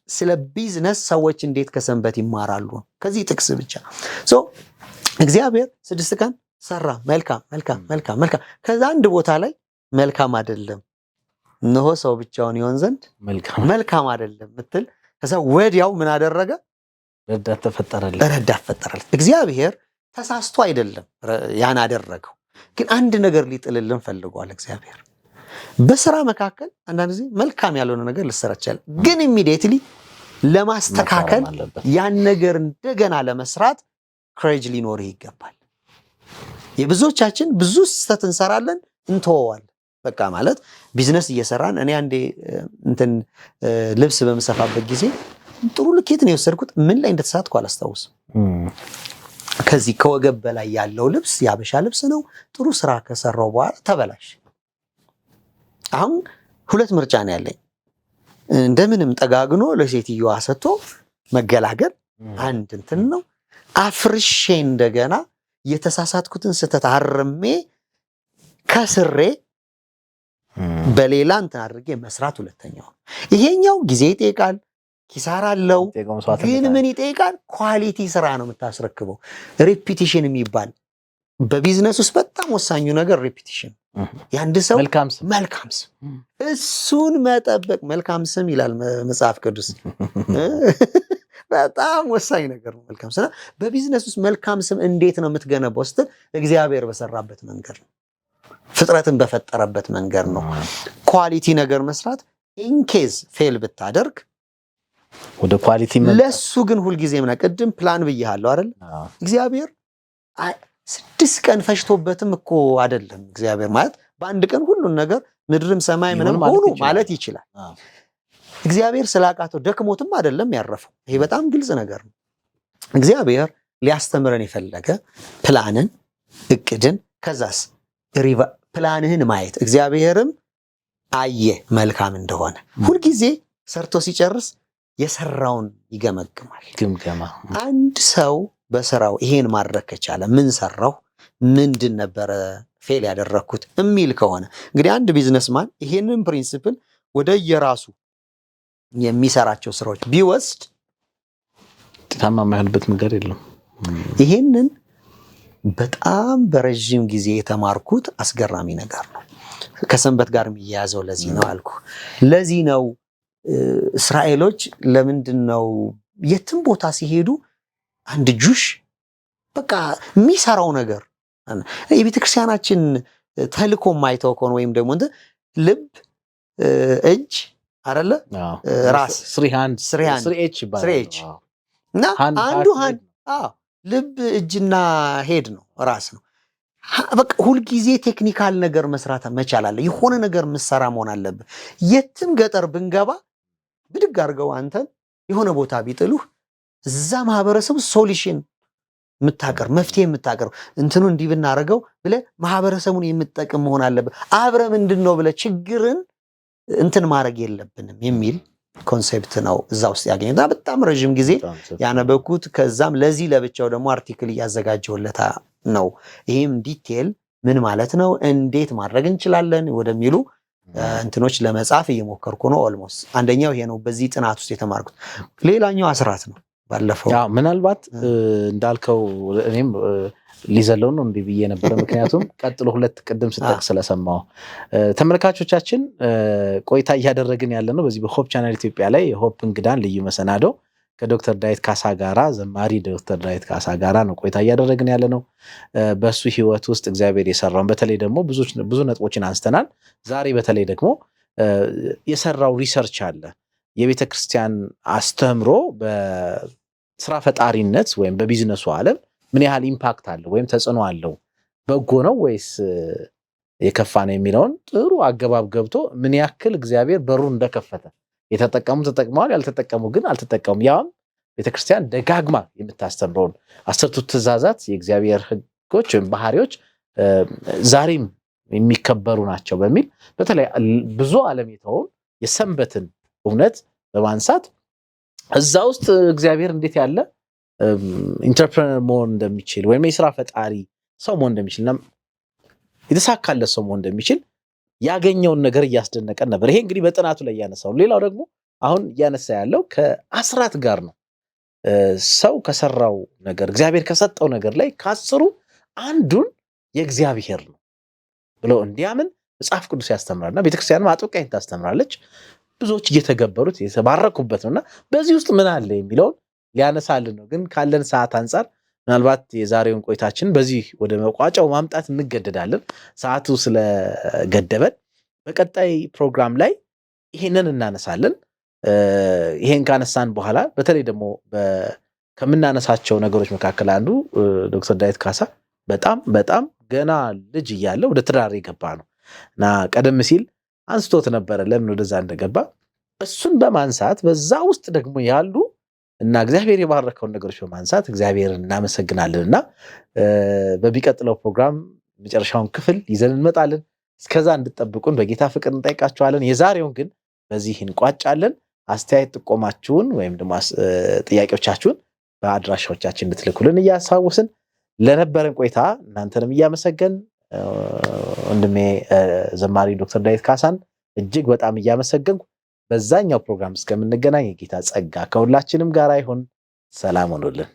ስለ ቢዝነስ ሰዎች እንዴት ከሰንበት ይማራሉ? ከዚህ ጥቅስ ብቻ እግዚአብሔር 6 ቀን ሰራ፣ መልካም መልካም መልካም መልካም። ከዛ አንድ ቦታ ላይ መልካም አይደለም እነሆ ሰው ብቻውን ይሆን ዘንድ መልካም አይደለም ምትል። ከዛ ወዲያው ምን አደረገ?
ረዳት ተፈጠረለት።
እግዚአብሔር ተሳስቶ አይደለም ያን አደረገው፣ ግን አንድ ነገር ሊጥልልን ፈልጓል። እግዚአብሔር በስራ መካከል አንዳንድ ጊዜ መልካም ያልሆነ ነገር ልሰራ ይችላል፣ ግን ኢሚዲየትሊ ለማስተካከል ያን ነገር እንደገና ለመስራት ክሬጅ ሊኖርህ ይገባል። የብዙዎቻችን ብዙ ስህተት እንሰራለን እንተወዋለን። በቃ ማለት ቢዝነስ እየሰራን እኔ አንዴ ልብስ በመሰፋበት ጊዜ ጥሩ ልኬት ነው የወሰድኩት። ምን ላይ እንደተሳትኩ አላስታውስም። ከዚህ ከወገብ በላይ ያለው ልብስ ያበሻ ልብስ ነው። ጥሩ ስራ ከሰራው በኋላ ተበላሽ። አሁን 2 ምርጫ ነው ያለኝ። እንደምንም ጠጋግኖ ለሴትዮዋ ሰጥቶ መገላገል አንድ ነው። አፍርሼ እንደገና የተሳሳትኩትን ስህተት አርሜ ከስሬ በሌላ አድርጌ መስራት ሁለተኛው። ይሄኛው ጊዜ ይጠይቃል፣ ኪሳራ አለው። ግን ምን ይጠይቃል? ኳሊቲ ስራ ነው የምታስረክበው። ሪፒቲሽን የሚባል በቢዝነስ ውስጥ በጣም ወሳኙ ነገር ሪፒቲሽን። የአንድ ሰው መልካም ስም እሱን መጠበቅ። መልካም ስም ይላል መጽሐፍ ቅዱስ። በጣም ወሳኝ ነገር ነው መልካም ስም። በቢዝነስ ውስጥ መልካም ስም እንዴት ነው የምትገነባው ስትል እግዚአብሔር በሰራበት መንገድ ነው፣ ፍጥረትን በፈጠረበት መንገድ ነው። ኳሊቲ ነገር መስራት። ኢንኬዝ ፌል ብታደርግ
ወደ ኳሊቲ
ለሱ ግን ሁልጊዜ ምና ቅድም ፕላን ብያለሁ አይደል? እግዚአብሔር 6 ቀን ፈጅቶበትም እኮ አይደለም። እግዚአብሔር ማለት በአንድ ቀን ሁሉን ነገር ምድርም ሰማይ ምንም ሁሉ ማለት ይችላል። እግዚአብሔር ስላቃተው ደክሞትም አይደለም ያረፈው። ይሄ በጣም ግልጽ ነገር ነው። እግዚአብሔር ሊያስተምረን የፈለገ ፕላንን፣ እቅድን ከዛስ ፕላንህን ማየት እግዚአብሔርም አየ መልካም እንደሆነ ሁልጊዜ ሰርቶ ሲጨርስ የሰራውን ይገመግማል።
ግምገማ
አንድ ሰው በስራው ይሄን ማድረግ ከቻለ ምን ሰራው፣ ምንድን ነበረ ፌል ያደረኩት የሚል ከሆነ እንግዲህ አንድ ቢዝነስማን ይሄንን ፕሪንሲፕል ወደ የራሱ የሚሰራቸው ስራዎች ቢወስድ
ውጤታማ የማይሆንበት መንገድ የለም።
ይሄንን በጣም በረዥም ጊዜ የተማርኩት አስገራሚ ነገር ነው። ከሰንበት ጋር የሚያያዘው ለዚህ ነው አልኩ። ለዚህ ነው እስራኤሎች ለምንድን ነው የትም ቦታ ሲሄዱ አንድ ጁሽ በቃ የሚሰራው ነገር የቤተክርስቲያናችን ተልኮ ማይተው ከሆነ ወይም ደግሞ ልብ፣ እጅ አይደለ ራስ ስሪ እና አንዱ ልብ እጅና ሄድ ነው ራስ ነው። በቃ ሁልጊዜ ቴክኒካል ነገር መስራት መቻል አለ። የሆነ ነገር ምሰራ መሆን አለብህ። የትም ገጠር ብንገባ ብድግ አድርገው አንተን የሆነ ቦታ ቢጥሉህ እዛ ማህበረሰቡ ሶሉሽን የምታቀር መፍትሄ የምታቀር እንትኑ እንዲህ ብናደርገው ብለህ ማህበረሰቡን የምትጠቅም መሆን አለብህ። አብረ ምንድነው ብለህ ችግርን እንትን ማድረግ የለብንም የሚል ኮንሴፕት ነው እዛ ውስጥ ያገኘና በጣም ረጅም ጊዜ ያነበኩት። ከዛም ለዚህ ለብቻው ደግሞ አርቲክል እያዘጋጀውለታ ነው። ይሄም ዲቴል ምን ማለት ነው፣ እንዴት ማድረግ እንችላለን ወደሚሉ እንትኖች ለመጻፍ እየሞከርኩ ነው። ኦልሞስት አንደኛው ይሄ ነው በዚህ ጥናት ውስጥ የተማርኩት። ሌላኛው አስራት ነው። ባለፈው
ምናልባት እንዳልከው እኔም ሊዘለው ነው እንዲህ ብዬ ነበረ። ምክንያቱም ቀጥሎ ሁለት ቅድም ስጠቅስ ስለሰማው ተመልካቾቻችን ቆይታ እያደረግን ያለ ነው በዚህ በሆፕ ቻናል ኢትዮጵያ ላይ የሆፕ እንግዳን ልዩ መሰናዶ ከዶክተር ዳዊት ካሳ ጋራ ዘማሪ ዶክተር ዳዊት ካሳ ጋራ ነው ቆይታ እያደረግን ያለ ነው። በሱ ህይወት ውስጥ እግዚአብሔር የሰራውን በተለይ ደግሞ ብዙ ነጥቦችን አንስተናል። ዛሬ በተለይ ደግሞ የሰራው ሪሰርች አለ። የቤተክርስቲያን አስተምሮ በስራ ፈጣሪነት ወይም በቢዝነሱ ዓለም ምን ያህል ኢምፓክት አለው ወይም ተጽዕኖ አለው፣ በጎ ነው ወይስ የከፋ ነው የሚለውን ጥሩ አገባብ ገብቶ ምን ያክል እግዚአብሔር በሩን እንደከፈተ የተጠቀሙ ተጠቅመዋል፣ ያልተጠቀሙ ግን አልተጠቀሙም። ያውም ቤተክርስቲያን ደጋግማ የምታስተምረውን 10ቱ ትእዛዛት የእግዚአብሔር ህጎች ወይም ባህሪዎች ዛሬም የሚከበሩ ናቸው በሚል በተለይ ብዙ ዓለም የተውን የሰንበትን እውነት በማንሳት እዛ ውስጥ እግዚአብሔር እንዴት ያለ ኢንተርፕረነር መሆን እንደሚችል ወይም የስራ ፈጣሪ ሰው መሆን እንደሚችልና የተሳካለት ሰው መሆን እንደሚችል ያገኘውን ነገር እያስደነቀን ነበር። ይሄ እንግዲህ በጥናቱ ላይ ያነሳው። ሌላው ደግሞ አሁን እያነሳ ያለው ከአስራት ጋር ነው። ሰው ከሰራው ነገር እግዚአብሔር ከሰጠው ነገር ላይ ከአስሩ አንዱን የእግዚአብሔር ነው ብሎ እንዲያምን መጽሐፍ ቅዱስ ያስተምራልና ቤተክርስቲያንም አጥብቃ ታስተምራለች። ብዙዎች እየተገበሩት የተባረኩበት ነውና በዚህ ውስጥ ምን አለ የሚለውን ሊያነሳልን ነው። ግን ካለን ሰዓት አንፃር ምናልባት የዛሬውን ቆይታችን በዚህ ወደ መቋጫው ማምጣት እንገደዳለን ሰዓቱ ስለገደበን። በቀጣይ ፕሮግራም ላይ ይሄንን እናነሳለን። ይሄን ካነሳን በኋላ በተለይ ደግሞ ከምናነሳቸው ነገሮች መካከል አንዱ ዶክተር ዳዊት ካሳ በጣም ገና ልጅ እያለ ወደ ትዳር የገባ ነው እና ቀደም ሲል አንስቶት ነበረ ለምን ወደዛ እንደገባ እሱን በማንሳት በዛ ውስጥ ደግሞ ያሉ እና እግዚአብሔር የባረከውን ነገሮች በማንሳት እግዚአብሔርን እናመሰግናለንና በሚቀጥለው ፕሮግራም መጨረሻውን ክፍል ይዘን እንመጣለን። እስከዛ እንድትጠብቁን በጌታ ፍቅር እንጠይቃችኋለን። የዛሬውን ግን በዚህ እንቋጫለን። አስተያየት ጥቆማችሁን ወይም ደግሞ ጥያቄዎቻችሁን በአድራሻዎቻችን እንድትልኩልን እያሳወስን ለነበረን ቆይታ እናንተንም እያመሰገን ወንድሜ ዘማሪ ዶክተር ዳዊት ካሳን እጅግ በጣም እያመሰገንኩ በዛኛው ፕሮግራም እስከምንገናኝ የጌታ ጸጋ ከሁላችንም ጋር ይሁን። ሰላም ሁኑልን።